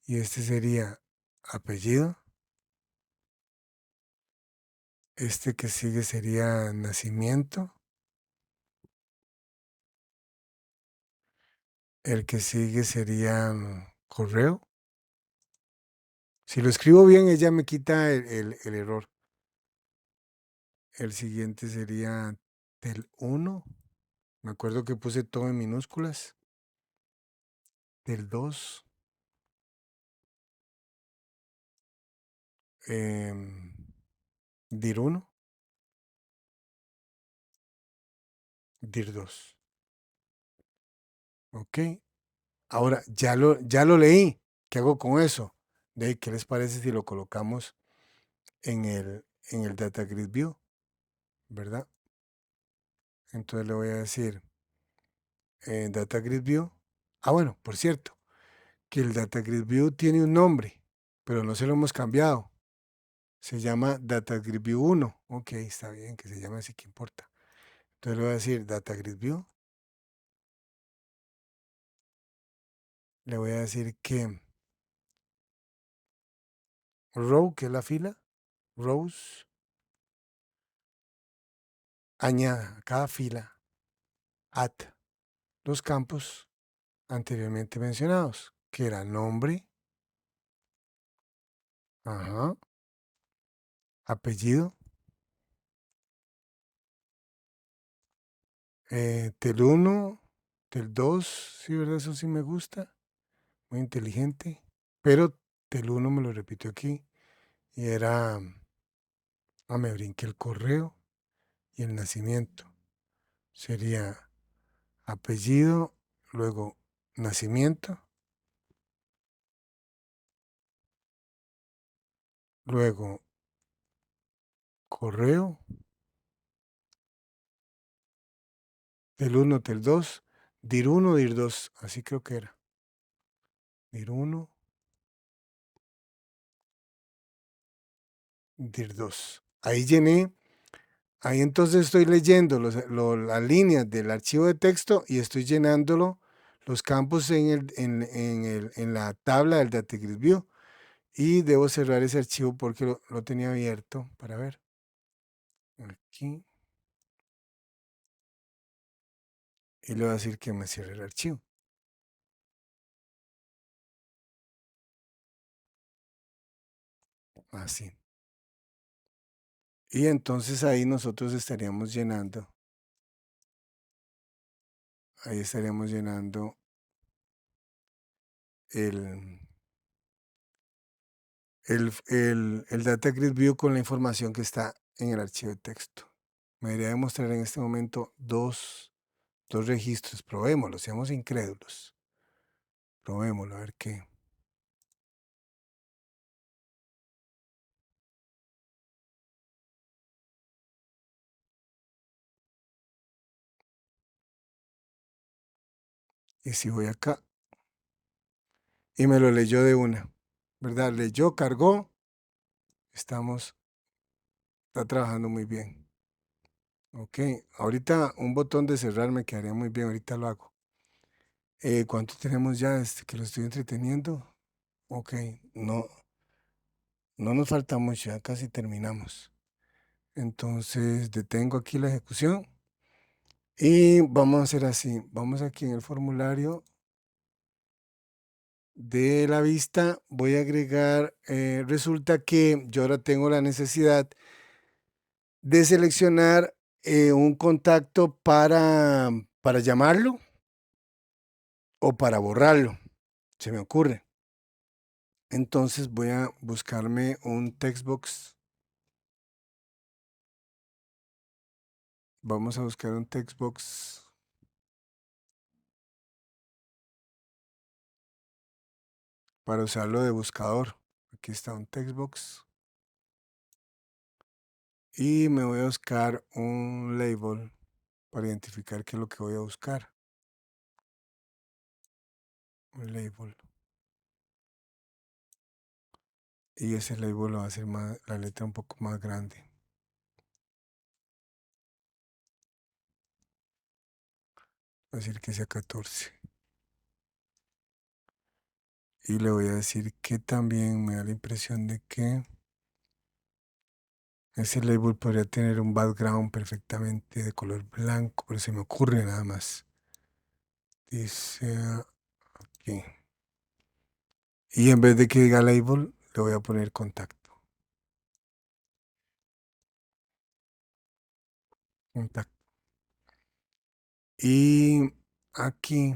Y este sería apellido. Este que sigue sería nacimiento. El que sigue sería correo. Si lo escribo bien, ella me quita el error. El siguiente sería del 1. Me acuerdo que puse todo en minúsculas. Del 2. Dir 1. Dir 2. Ok. Ahora ya lo leí. ¿Qué hago con eso? ¿Qué les parece si lo colocamos en el Data Grid View? ¿Verdad? Entonces le voy a decir Data Grid View. Ah, bueno, por cierto, que el Data Grid View tiene un nombre, pero no se lo hemos cambiado. Se llama Data Grid View 1. Ok, está bien que se llame así, que importa. Entonces le voy a decir Data Grid View. Le voy a decir que row, que es la fila, rows, añada a cada fila, add los campos anteriormente mencionados, que era nombre, ajá, apellido, tel 1, tel 2, sí, ¿verdad? Eso sí me gusta, muy inteligente, pero tel 1 me lo repito aquí, y era, me brinqué el correo y el nacimiento. Sería apellido, luego nacimiento, luego correo, del 1, del 2, dir 1, dir 2, así creo que era. Dir 1, dir 2. Ahí llené, ahí entonces estoy leyendo las líneas del archivo de texto y estoy llenándolo, los campos en la tabla del Data Grid View. Y debo cerrar ese archivo porque lo tenía abierto para ver. Aquí. Y le voy a decir que me cierre el archivo. Así. Y entonces ahí nosotros estaríamos llenando, ahí estaríamos llenando el, el Data Grid View con la información que está en el archivo de texto. Me debería demostrar en este momento dos registros. Probémoslo, seamos incrédulos. Probémoslo, a ver qué. Y si voy acá y me lo leyó de una, ¿verdad? Leyó, cargó, estamos, está trabajando muy bien. Ok, ahorita un botón de cerrar me quedaría muy bien, ahorita lo hago. ¿Cuánto tenemos ya que lo estoy entreteniendo? Ok, no, no nos falta mucho, ya casi terminamos. Entonces detengo aquí la ejecución y vamos a hacer así. Vamos aquí en el formulario de la vista, voy a agregar, resulta que yo ahora tengo la necesidad de seleccionar un contacto para llamarlo o para borrarlo, se me ocurre. Entonces voy a buscarme un textbox. Vamos a buscar un textbox para usarlo de buscador. Aquí está un textbox. Y me voy a buscar un label para identificar qué es lo que voy a buscar. Un label. Y ese label lo va a hacer la letra un poco más grande. Voy a decir que sea 14. Y le voy a decir que también me da la impresión de que ese label podría tener un background perfectamente de color blanco, pero se me ocurre nada más. Dice aquí. Y en vez de que diga label, le voy a poner contacto. Contacto. Y aquí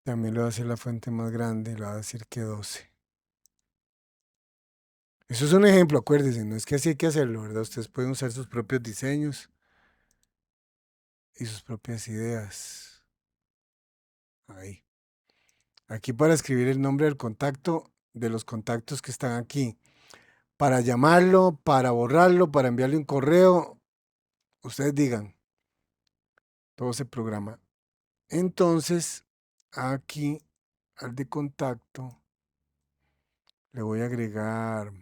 también le voy a hacer la fuente más grande, le voy a decir que 12. Eso es un ejemplo, acuérdense, no es que así hay que hacerlo, ¿verdad? Ustedes pueden usar sus propios diseños y sus propias ideas. Ahí. Aquí para escribir el nombre del contacto, de los contactos que están aquí. Para llamarlo, para borrarlo, para enviarle un correo, ustedes digan, todo se programa. Entonces, aquí al de contacto le voy a agregar,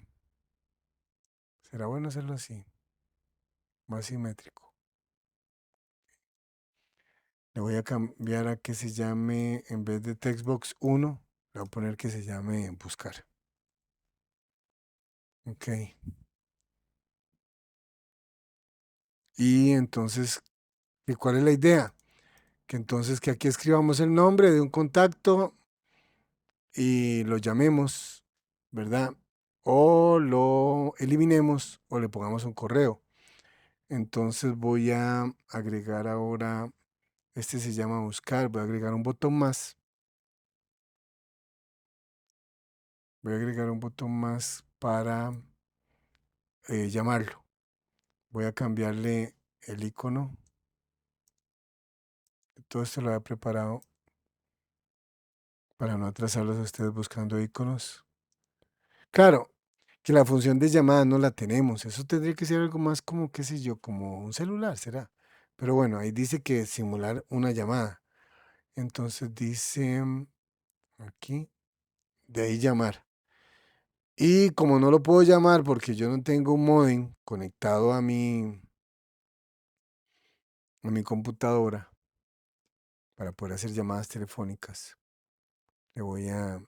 será bueno hacerlo así, más simétrico. Le voy a cambiar a que se llame, en vez de Textbox 1, le voy a poner que se llame buscar. Ok. Y entonces, ¿y cuál es la idea? Que entonces que aquí escribamos el nombre de un contacto y lo llamemos, ¿verdad? O lo eliminemos o le pongamos un correo. Entonces voy a agregar ahora, este se llama buscar, voy a agregar un botón más. Voy a agregar un botón más para llamarlo. Voy a cambiarle el icono. Todo esto lo había preparado para no atrasarlos a ustedes buscando iconos. Claro, que la función de llamada no la tenemos. Eso tendría que ser algo más como, qué sé yo, como un celular, será. Pero bueno, ahí dice que simular una llamada. Entonces dice aquí, de ahí llamar. Y como no lo puedo llamar porque yo no tengo un modem conectado a mi computadora para poder hacer llamadas telefónicas, le voy a,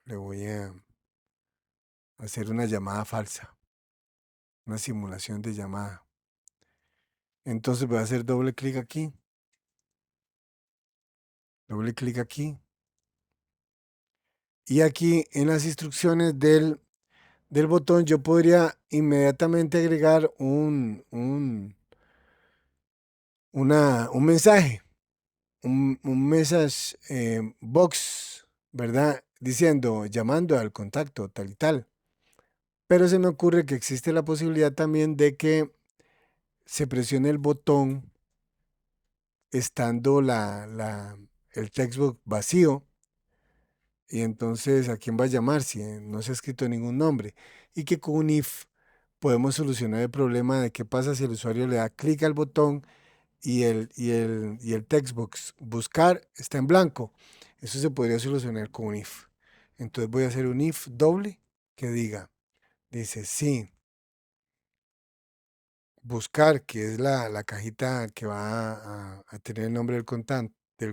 le voy a hacer una llamada falsa, una simulación de llamada. Entonces voy a hacer doble clic aquí. Y aquí en las instrucciones del botón yo podría inmediatamente agregar un mensaje, un message box, ¿verdad? Diciendo, llamando al contacto tal y tal. Pero se me ocurre que existe la posibilidad también de que se presione el botón estando el textbook vacío. Y entonces, ¿a quién va a llamar si no se ha escrito ningún nombre? Y que con un if podemos solucionar el problema de qué pasa si el usuario le da clic al botón y el textbox buscar está en blanco. Eso se podría solucionar con un if. Entonces voy a hacer un if doble que dice sí, buscar, que es la cajita que va a tener el nombre del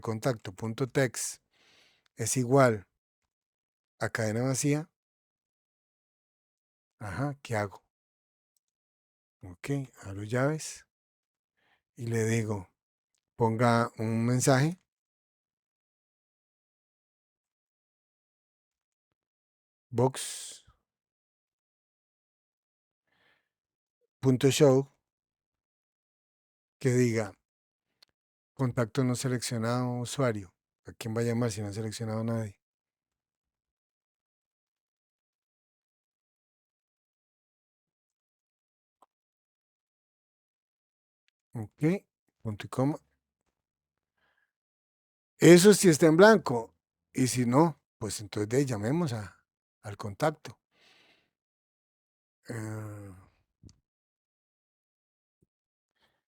contacto, punto text, es igual a cadena vacía. Ajá, ¿qué hago? Ok, abro llaves y le digo, ponga un mensaje, box.show, que diga contacto no seleccionado usuario. ¿A quién va a llamar si no ha seleccionado a nadie? Ok, punto y coma. Eso sí está en blanco. Y si no, pues entonces de ahí llamemos al contacto. Eh,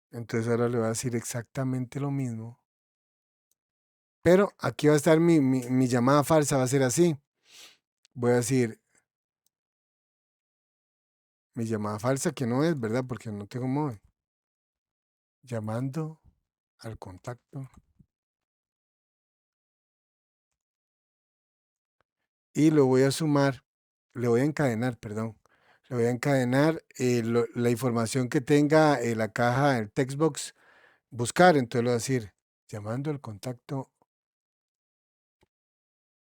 entonces ahora le voy a decir exactamente lo mismo. Pero aquí va a estar mi llamada falsa, va a ser así. Voy a decir mi llamada falsa, que no es, ¿verdad? Porque no tengo móvil. Llamando al contacto. Y lo voy a sumar, le voy a encadenar, perdón. Le voy a encadenar la información que tenga la caja, el textbox, buscar. Entonces le voy a decir, llamando al contacto,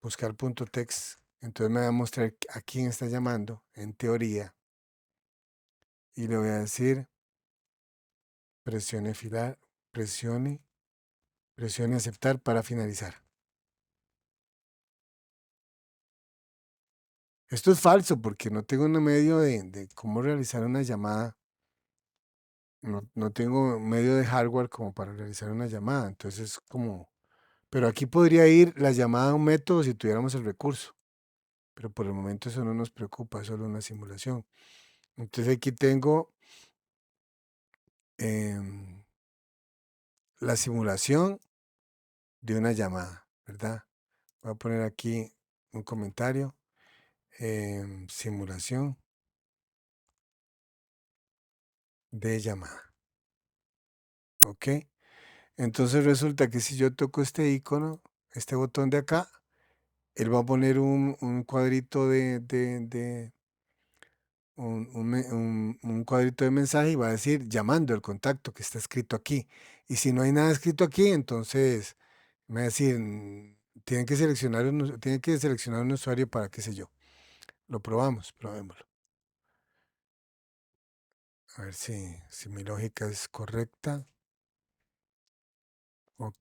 buscar punto text. Entonces me va a mostrar a quién está llamando, en teoría. Y le voy a decir, presione filar, presione, presione aceptar para finalizar. Esto es falso porque no tengo un medio de cómo realizar una llamada. No tengo medio de hardware como para realizar una llamada. Entonces, pero aquí podría ir la llamada a un método si tuviéramos el recurso. Pero por el momento eso no nos preocupa, es solo una simulación. Entonces aquí tengo em, la simulación de una llamada, ¿verdad? Voy a poner aquí un comentario. Simulación de llamada. ¿Ok? Entonces resulta que si yo toco este icono, este botón de acá, él va a poner un cuadrito un cuadrito de mensaje y va a decir llamando el contacto que está escrito aquí. Y si no hay nada escrito aquí, entonces me va a decir, tienen que seleccionar un usuario para qué sé yo. Lo probamos, probémoslo. A ver si mi lógica es correcta. Ok.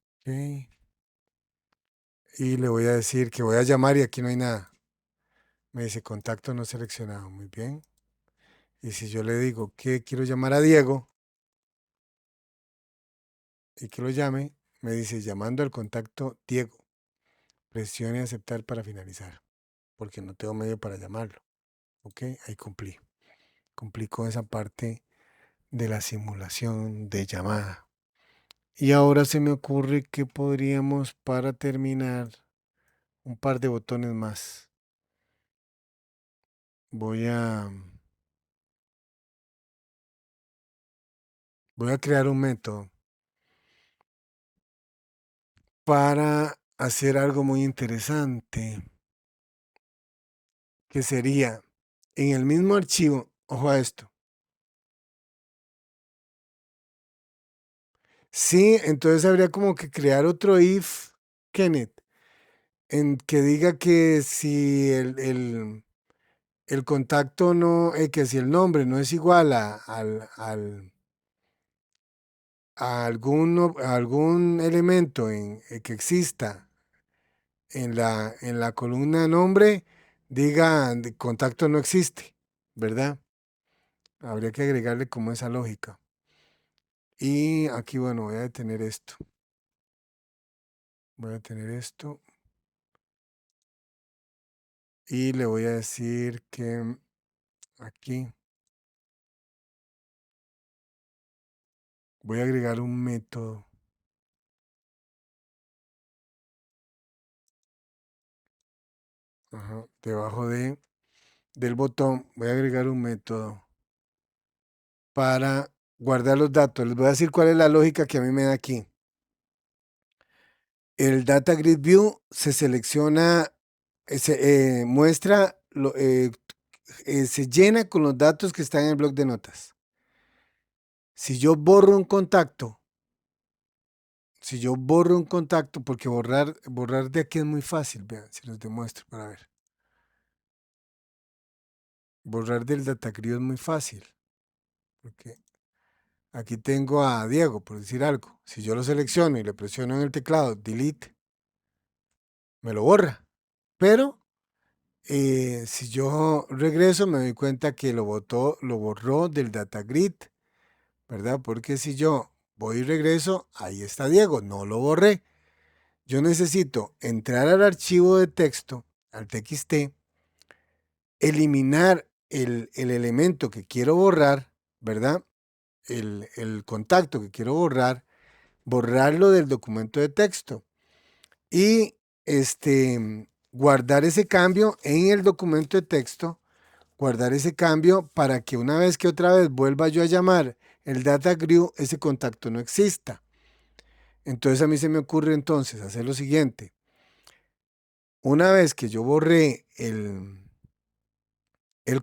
Y le voy a decir que voy a llamar y aquí no hay nada. Me dice contacto no seleccionado. Muy bien. Y si yo le digo que quiero llamar a Diego y que lo llame, me dice llamando al contacto Diego. Presione aceptar para finalizar, porque no tengo medio para llamarlo. Ok, ahí cumplí. Cumplí con esa parte de la simulación de llamada. Y ahora se me ocurre que podríamos, para terminar, un par de botones más. Voy a, voy a crear un método para hacer algo muy interesante, que sería en el mismo archivo, ojo a esto. Sí, entonces habría como que crear otro if, Kenneth, en que diga que si el contacto no, que si el nombre no es igual a algún elemento que exista en la columna nombre, diga contacto no existe, ¿verdad? Habría que agregarle como esa lógica. Y aquí, bueno, voy a detener esto. Voy a detener esto. Y le voy a decir que aquí Voy a agregar un método. Ajá, debajo del botón voy a agregar un método para guardar los datos. Les voy a decir cuál es la lógica que a mí me da aquí. El Data Grid View se selecciona, muestra, se llena con los datos que están en el bloc de notas. Si yo borro un contacto, porque borrar de aquí es muy fácil, vean, si los demuestro para ver. Borrar del Data Grid es muy fácil, porque aquí tengo a Diego, por decir algo. Si yo lo selecciono y le presiono en el teclado Delete, me lo borra. Pero si yo regreso, me doy cuenta que lo borró del Data Grid, ¿verdad? Porque si yo voy y regreso, ahí está Diego, no lo borré. Yo necesito entrar al archivo de texto, al TXT, eliminar el elemento que quiero borrar, ¿verdad? El contacto que quiero borrar, borrarlo del documento de texto y guardar ese cambio en el documento de texto, guardar ese cambio para que una vez que otra vez vuelva yo a llamar el data grid, ese contacto no exista. Entonces a mí se me ocurre entonces hacer lo siguiente. Una vez que yo borré el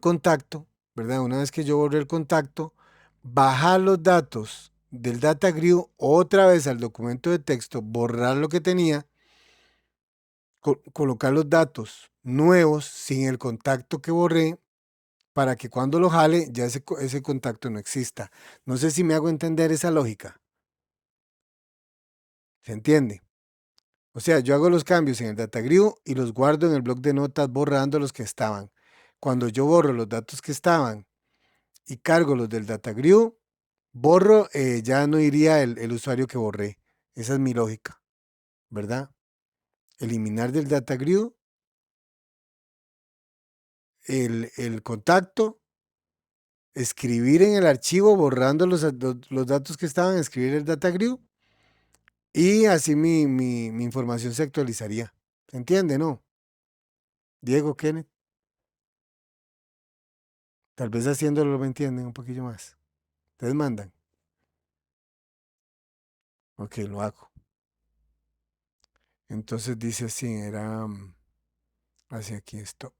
contacto, ¿verdad? Una vez que yo borré el contacto, bajar los datos del data grid otra vez al documento de texto, borrar lo que tenía, colocar los datos nuevos sin el contacto que borré para que cuando lo jale ya ese contacto no exista. No sé si me hago entender esa lógica. ¿Se entiende? O sea, yo hago los cambios en el data grid y los guardo en el bloc de notas borrando los que estaban. Cuando yo borro los datos que estaban y cargo los del data grid, borro, ya no iría el usuario que borré. Esa es mi lógica, ¿verdad? Eliminar del data grid el contacto, escribir en el archivo borrando los datos que estaban, escribir el data grid y así mi información se actualizaría. ¿Se entiende, no? Diego, Kenneth, tal vez haciéndolo me entienden un poquillo más. Ustedes mandan. Ok, lo hago. Entonces dice así, era hacia aquí, stop.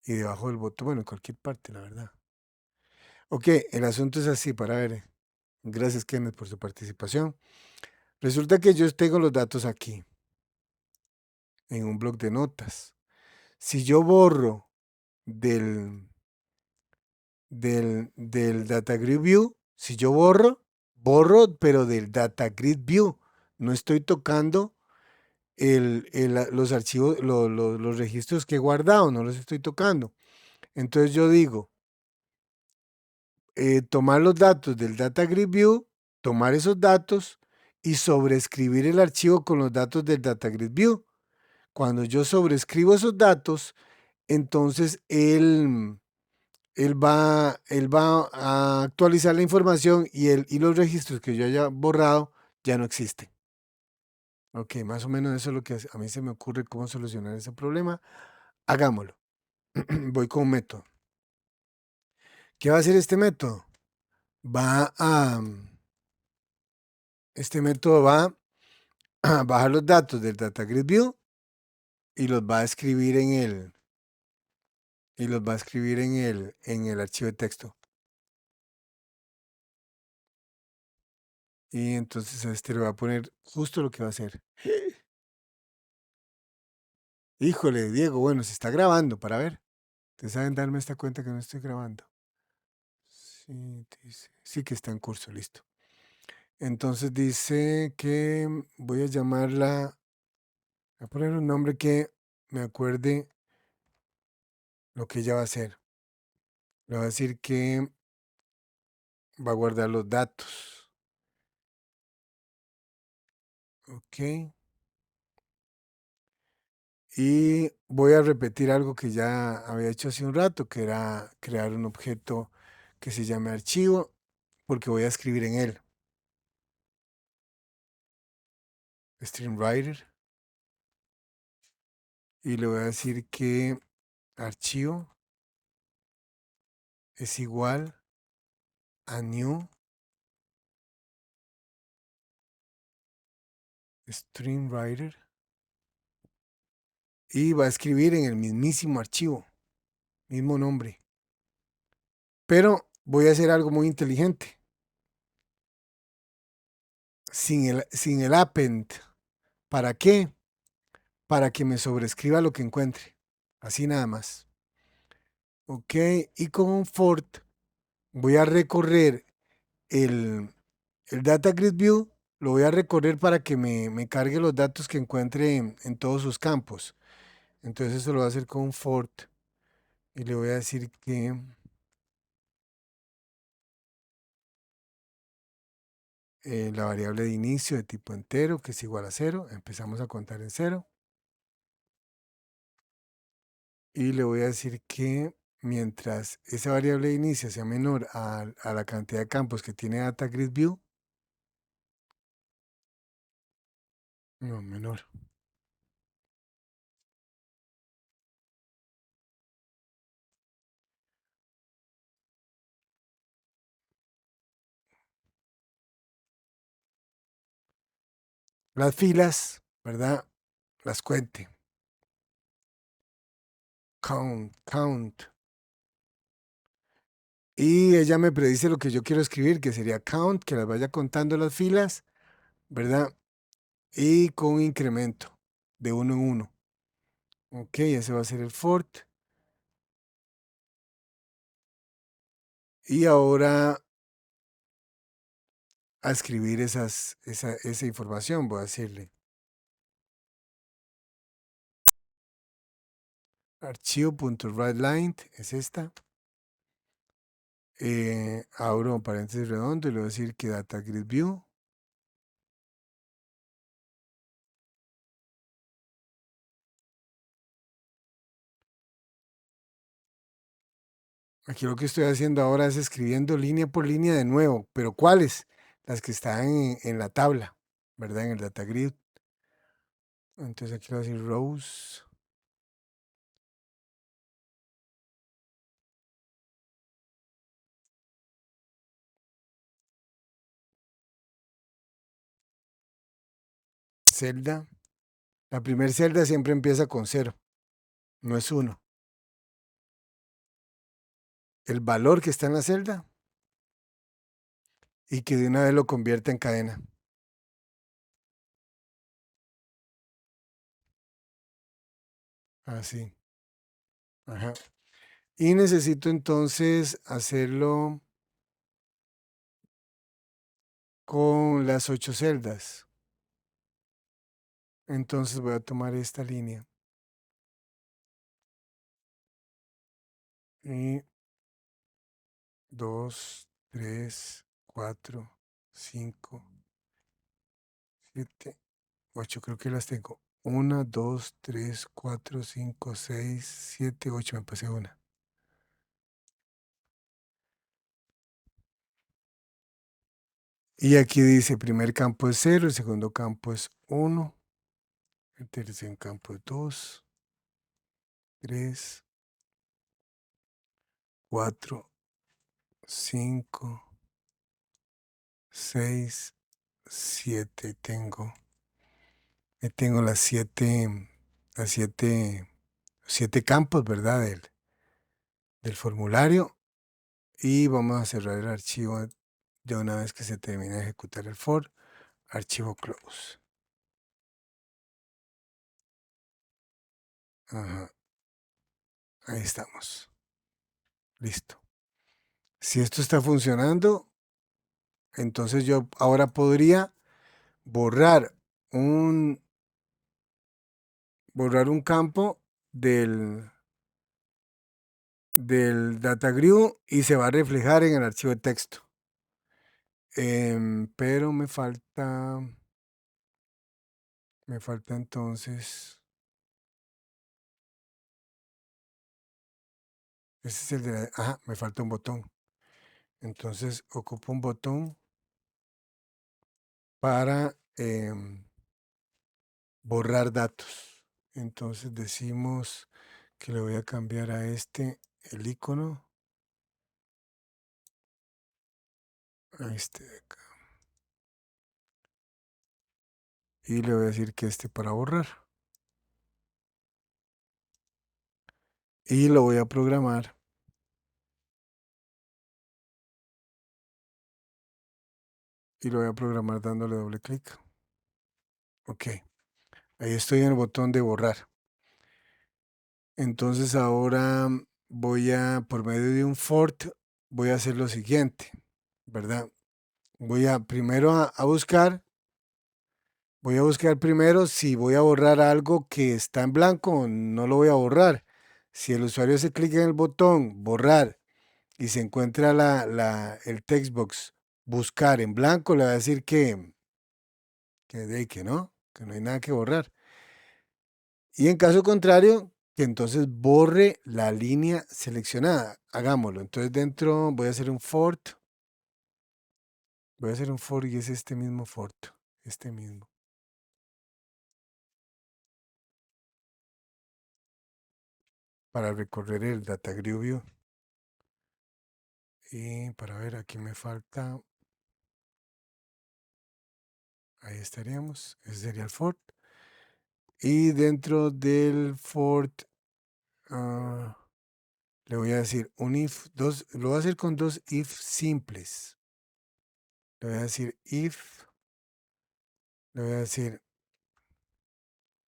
Y debajo del botón, bueno, en cualquier parte, la verdad. Ok, el asunto es así, para ver. Gracias, Kenneth, por su participación. Resulta que yo tengo los datos aquí, en un bloc de notas. Si yo borro del, del Data Grid View, si yo borro, pero del Data Grid View. No estoy tocando los archivos, los registros que he guardado, no los estoy tocando. Entonces yo digo, tomar los datos del Data Grid View, tomar esos datos y sobreescribir el archivo con los datos del Data Grid View. Cuando yo sobreescribo esos datos, entonces él va a actualizar la información y los registros que yo haya borrado ya no existen. Ok, más o menos eso es lo que a mí se me ocurre cómo solucionar ese problema. Hagámoslo. Voy con un método. ¿Qué va a hacer este método? Va a, este método va a bajar los datos del Data Grid View y los va a escribir en el archivo de texto. Y entonces a este le va a poner justo lo que va a hacer. Híjole, Diego, bueno, se está grabando para ver. Ustedes saben darme esta cuenta que no estoy grabando. Sí, sí que está en curso, listo. Entonces dice que voy a llamarla, voy a poner un nombre que me acuerde lo que ella va a hacer. Le va a decir que va a guardar los datos. Ok. Y voy a repetir algo que ya había hecho hace un rato, que era crear un objeto que se llame archivo. porque voy a escribir en él. Streamwriter. Y le voy a decir que archivo es igual a new streamwriter. Y va a escribir en el mismísimo archivo, mismo nombre. Pero voy a hacer algo muy inteligente. Sin el append. ¿Para qué? Para que me sobrescriba lo que encuentre. Así nada más. Ok. Y con un for voy a recorrer el, el Data Grid View. Lo voy a recorrer para que me cargue los datos que encuentre en todos sus campos. Entonces eso lo voy a hacer con un for. Y le voy a decir que la variable de inicio de tipo entero, que es igual a 0. Empezamos a contar en 0. Y le voy a decir que mientras esa variable de inicio sea menor a la cantidad de campos que tiene Data Grid View, no, menor. Las filas, ¿verdad? Las cuente. Count, count. Y ella me predice lo que yo quiero escribir, que sería count, que las vaya contando las filas, ¿verdad? Y con un incremento de uno en uno. Ok, ese va a ser el for. Y ahora a escribir esa información, voy a decirle archivo.writeLine, es esta. Abro un paréntesis redondo y le voy a decir que Data Grid View. Aquí lo que estoy haciendo ahora es escribiendo línea por línea de nuevo, pero ¿cuáles? Las que están en la tabla, ¿verdad? En el Data Grid. Entonces aquí le voy a decir rows. Celda. La primera celda siempre empieza con 0, no es 1. El valor que está en la celda y que de una vez lo convierta en cadena. Así. Ajá. Y necesito entonces hacerlo con las 8 celdas. Entonces voy a tomar esta línea. Y 2, 3, 4, 5, 7, 8. Creo que las tengo. 1, 2, 3, 4, 5, 6, 7, 8. Me pasé una. Y aquí dice, primer campo es 0, el segundo campo es 1, el tercer campo es 2, 3, 4, 5, 6, 7. Tengo las siete campos, ¿verdad? Del formulario. Y vamos a cerrar el archivo ya una vez que se termine de ejecutar el for. Archivo close. Ajá. Ahí estamos. Listo. Si esto está funcionando, entonces yo ahora podría borrar un, borrar un campo del DataGrid y se va a reflejar en el archivo de texto. Pero me falta entonces, ese es el de ajá, me falta un botón. Entonces ocupo un botón para borrar datos. Entonces decimos que le voy a cambiar a este el icono, a este de acá. Y le voy a decir que este para borrar. Y lo voy a programar. Y lo voy a programar dándole doble clic. Ok. Ahí estoy en el botón de borrar. Entonces ahora voy a, por medio de un fort, voy a hacer lo siguiente, ¿verdad? Voy a primero voy a buscar primero si voy a borrar algo que está en blanco, no lo voy a borrar. Si el usuario se clica en el botón borrar y se encuentra el text box buscar en blanco, le va a decir que no hay nada que borrar. Y en caso contrario, que entonces borre la línea seleccionada. Hagámoslo. Entonces dentro voy a hacer un fort. Voy a hacer un fort y es este mismo fort. Este mismo. Para recorrer el Data Grid View. Y para ver, aquí me falta. Ahí estaríamos. Ese sería el fort. Y dentro del fort le voy a decir un if, lo voy a hacer con dos if simples. Le voy a decir if, le voy a decir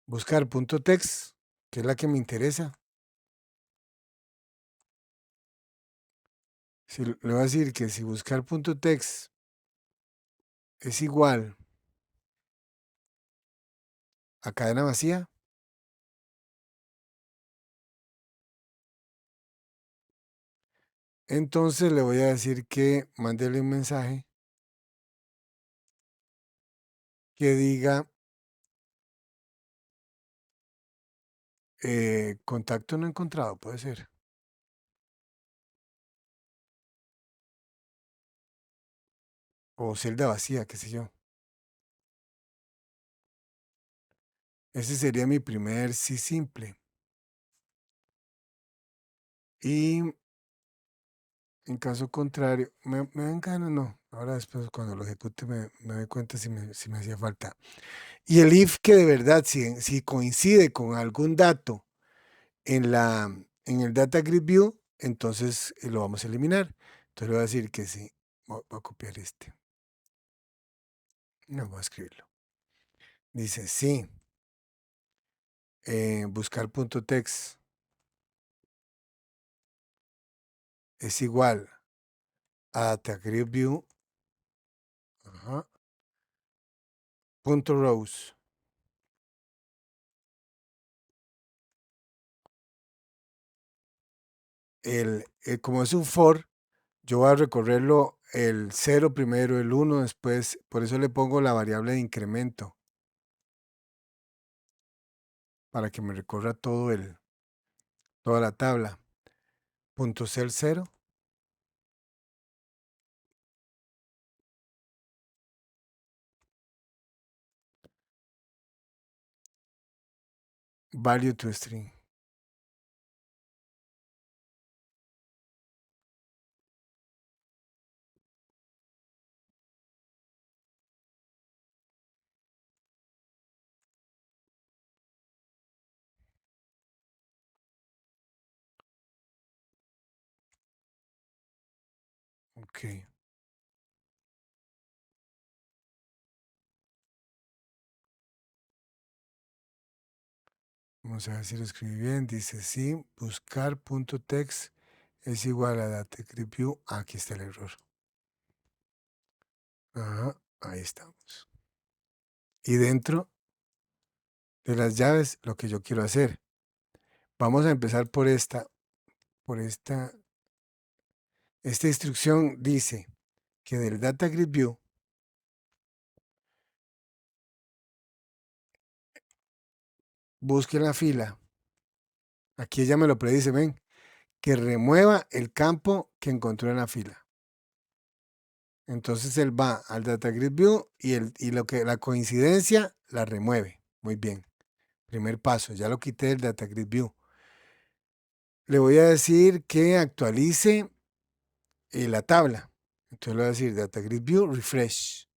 buscar punto text, que es la que me interesa. Si, le voy a decir que si buscar punto text es igual a cadena vacía, entonces le voy a decir que mándele un mensaje que diga contacto no encontrado, puede ser. O celda vacía, qué sé yo. Ese sería mi primer sí simple. Y en caso contrario, me dan ganas, no. Ahora después cuando lo ejecute me doy cuenta si me hacía falta. Y el if que de verdad, si coincide con algún dato en el Data Grid View, entonces lo vamos a eliminar. Entonces le voy a decir que sí. Voy a copiar este. No voy a escribirlo. Dice sí. Buscar punto text es igual a Data Grid View. Ajá, punto rows. Como es un for, yo voy a recorrerlo el 0 primero, el 1 después. Por eso le pongo la variable de incremento. Para que me recorra toda la tabla. Punto cel 0. Value to string. Ok. Vamos a ver si lo escribí bien. Dice sí, buscar punto text es igual a DataGridView. Aquí está el error. Ajá, ahí estamos. Y dentro de las llaves, lo que yo quiero hacer. Vamos a empezar por esta instrucción dice que del DataGridView busque la fila. Aquí ella me lo predice, ven, que remueva el campo que encontró en la fila. Entonces él va al Data Grid View y lo que la coincidencia la remueve. Muy bien. Primer paso, ya lo quité del Data Grid View. Le voy a decir que actualice la tabla. Entonces le voy a decir Data Grid View, refresh.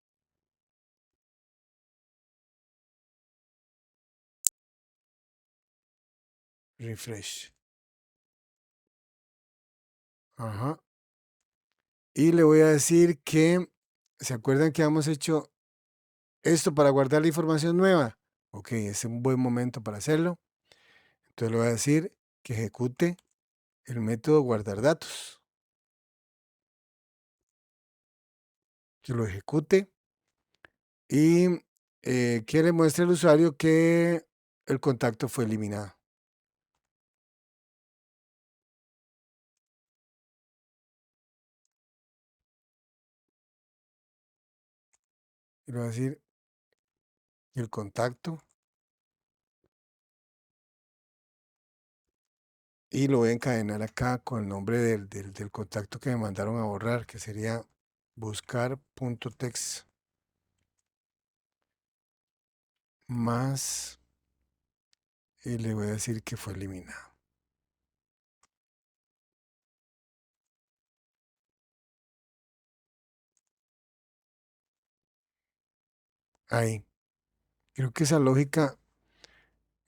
Refresh. Ajá. Y le voy a decir que, ¿se acuerdan que hemos hecho esto para guardar la información nueva? Ok, es un buen momento para hacerlo. Entonces le voy a decir que ejecute el método guardar datos. Que lo ejecute y que le muestre al usuario que el contacto fue eliminado. Y le voy a decir el contacto y lo voy a encadenar acá con el nombre del contacto que me mandaron a borrar, que sería buscar.text más y le voy a decir que fue eliminado. Ahí. Creo que esa lógica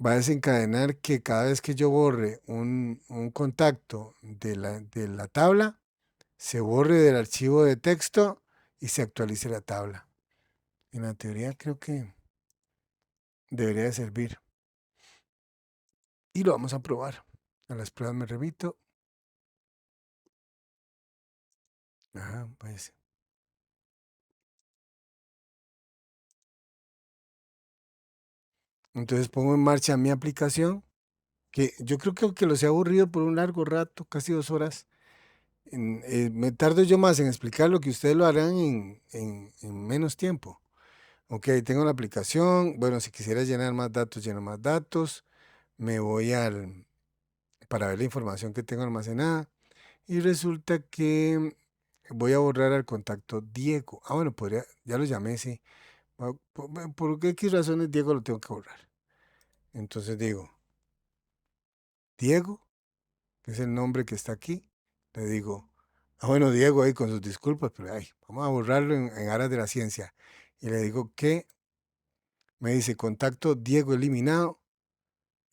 va a desencadenar que cada vez que yo borre un contacto de la tabla, se borre del archivo de texto y se actualice la tabla. En la teoría creo que debería de servir. Y lo vamos a probar. A las pruebas me remito. Ajá, pues. Entonces pongo en marcha mi aplicación, que yo creo que aunque los he aburrido por un largo rato, casi 2 horas, me tardo yo más en explicar lo que ustedes lo harán en menos tiempo. Ok, tengo la aplicación. Bueno, si quisiera llenar más datos, lleno más datos. Me voy para ver la información que tengo almacenada. Y resulta que voy a borrar al contacto Diego. Ah, bueno, ya lo llamé, sí. Por X razones Diego lo tengo que borrar. Entonces digo, Diego, que es el nombre que está aquí, le digo, bueno, Diego ahí con sus disculpas, pero ay, vamos a borrarlo en aras de la ciencia. Y le digo que me dice contacto Diego eliminado.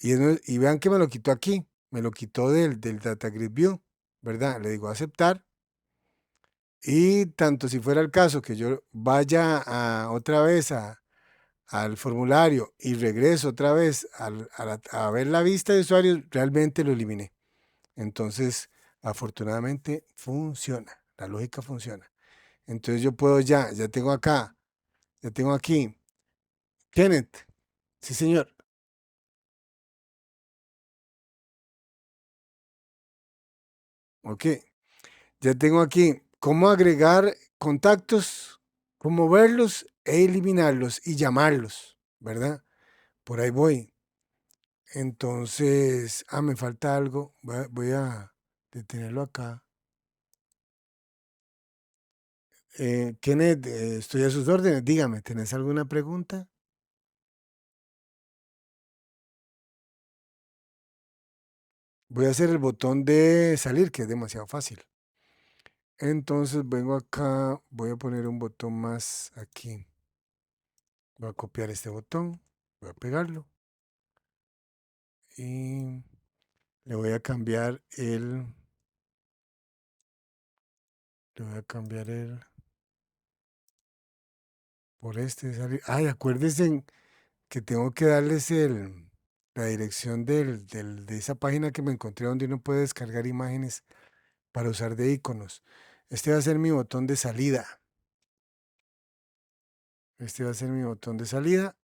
Y vean que me lo quitó aquí, me lo quitó del Data Grid View, ¿verdad? Le digo aceptar. Y tanto si fuera el caso que yo vaya otra vez al formulario y regreso otra vez a ver la vista de usuarios, realmente lo eliminé. Entonces, afortunadamente funciona, la lógica funciona. Entonces yo puedo ya tengo acá, ya tengo aquí, Kenneth, sí señor, ok, ya tengo aquí cómo agregar contactos, cómo verlos e eliminarlos y llamarlos, ¿verdad? Por ahí voy. Entonces, me falta algo. Voy a detenerlo acá. Kenneth, estoy a sus órdenes. Dígame, ¿tenés alguna pregunta? Voy a hacer el botón de salir, que es demasiado fácil. Entonces vengo acá, voy a poner un botón más aquí. Voy a copiar este botón, voy a pegarlo y le voy a cambiar le voy a cambiar por este de salir. Ay, acuérdense que tengo que darles la dirección de esa página que me encontré donde uno puede descargar imágenes para usar de iconos. Este va a ser mi botón de salida. Este va a ser mi botón de salida.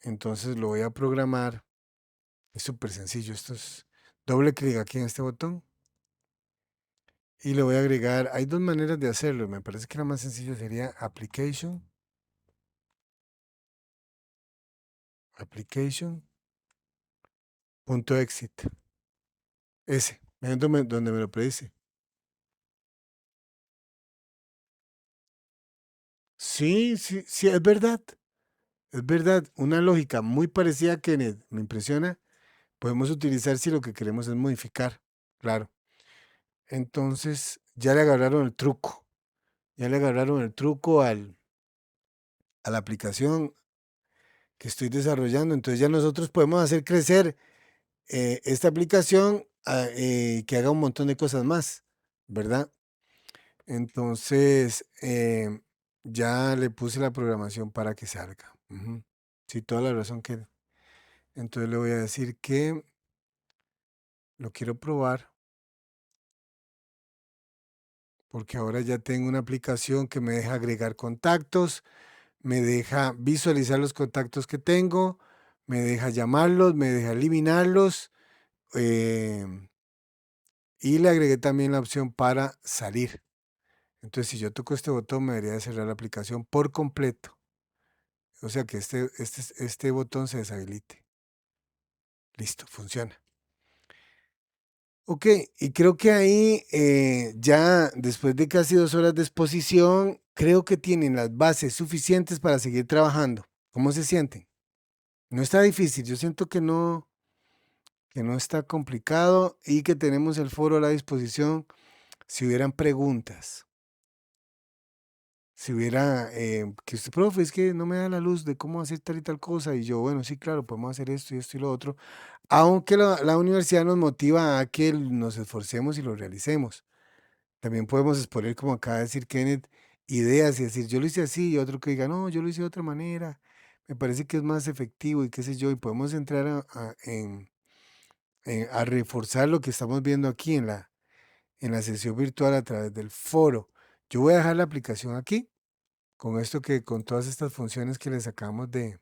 Entonces lo voy a programar. Es súper sencillo. Esto es doble clic aquí en este botón y le voy a agregar. Hay dos maneras de hacerlo. Me parece que la más sencilla sería application. Application. Punto exit. Ese. Es donde me lo predice. Sí, sí, sí, es verdad. Es verdad. Una lógica muy parecida a Kenneth. Me impresiona. Podemos utilizar si lo que queremos es modificar. Claro. Entonces, ya le agarraron el truco. Ya le agarraron el truco a la aplicación que estoy desarrollando. Entonces ya nosotros podemos hacer crecer esta aplicación que haga un montón de cosas más, ¿verdad? Entonces, ya le puse la programación para que salga. Ujú. Sí, toda la razón que... Entonces le voy a decir que lo quiero probar porque ahora ya tengo una aplicación que me deja agregar contactos, me deja visualizar los contactos que tengo, me deja llamarlos, me deja eliminarlos, em, y le agregué también la opción para salir. Entonces, si yo toco este botón, me debería de cerrar la aplicación por completo. O sea que este botón se deshabilite. Listo, funciona. Ok, y creo que ahí ya después de casi 2 horas de exposición, creo que tienen las bases suficientes para seguir trabajando. ¿Cómo se sienten? No está difícil, yo siento que no está complicado y que tenemos el foro a la disposición si hubieran preguntas. Si hubiera, que usted, profe, es que no me da la luz de cómo hacer tal y tal cosa, y yo, bueno, sí, claro, podemos hacer esto y esto y lo otro, aunque la universidad nos motiva a que nos esforcemos y lo realicemos. También podemos exponer, como acaba de decir Kenneth, ideas y decir, yo lo hice así, y otro que diga, no, yo lo hice de otra manera, me parece que es más efectivo y qué sé yo, y podemos entrar a reforzar lo que estamos viendo aquí en la sesión virtual a través del foro. Yo voy a dejar la aplicación aquí con esto que con todas estas funciones que les acabamos de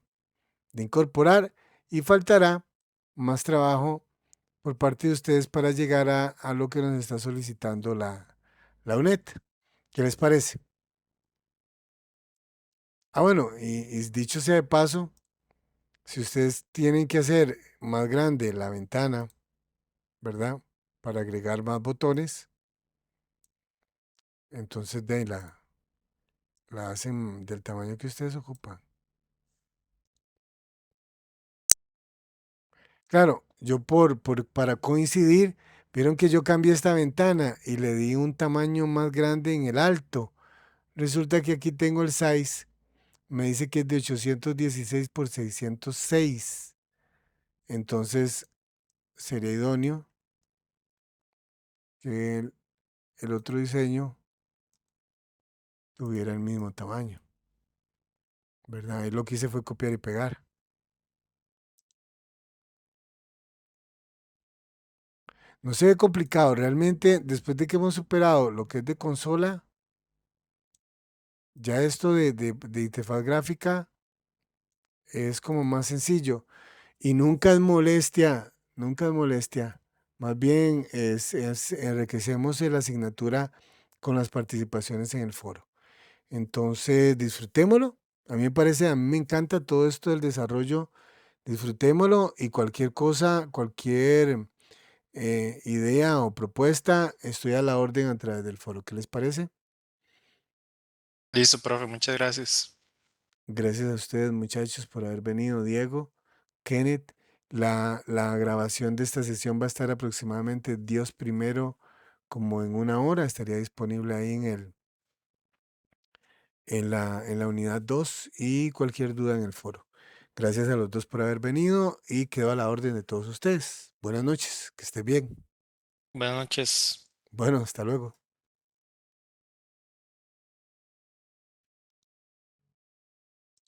incorporar y faltará más trabajo por parte de ustedes para llegar a lo que nos está solicitando la UNED. ¿Qué les parece? Ah, bueno, y dicho sea de paso, si ustedes tienen que hacer más grande la ventana, ¿verdad? Para agregar más botones, entonces la hacen del tamaño que ustedes ocupan. Claro, yo para coincidir, vieron que yo cambié esta ventana y le di un tamaño más grande en el alto. Resulta que aquí tengo el size, me dice que es de 816 por 606. Entonces sería idóneo que el otro diseño tuviera el mismo tamaño, ¿verdad? Y lo que hice fue copiar y pegar. No se ve complicado, realmente después de que hemos superado lo que es de consola, ya esto de interfaz gráfica es como más sencillo. Y nunca es molestia, nunca es molestia. Más bien enriquecemos la asignatura con las participaciones en el foro. Entonces, disfrutémoslo. A mí me parece, a mí me encanta todo esto del desarrollo. Disfrutémoslo y cualquier cosa, cualquier idea o propuesta, estoy a la orden a través del foro. ¿Qué les parece? Listo, profe, muchas gracias. Gracias a ustedes, muchachos, por haber venido. Diego, Kenneth, la grabación de esta sesión va a estar aproximadamente Dios primero, como en 1 hora. Estaría disponible ahí en la unidad 2 y cualquier duda en el foro. Gracias a los dos por haber venido y quedo a la orden de todos ustedes. Buenas noches, que esté bien. Buenas noches. Bueno, hasta luego.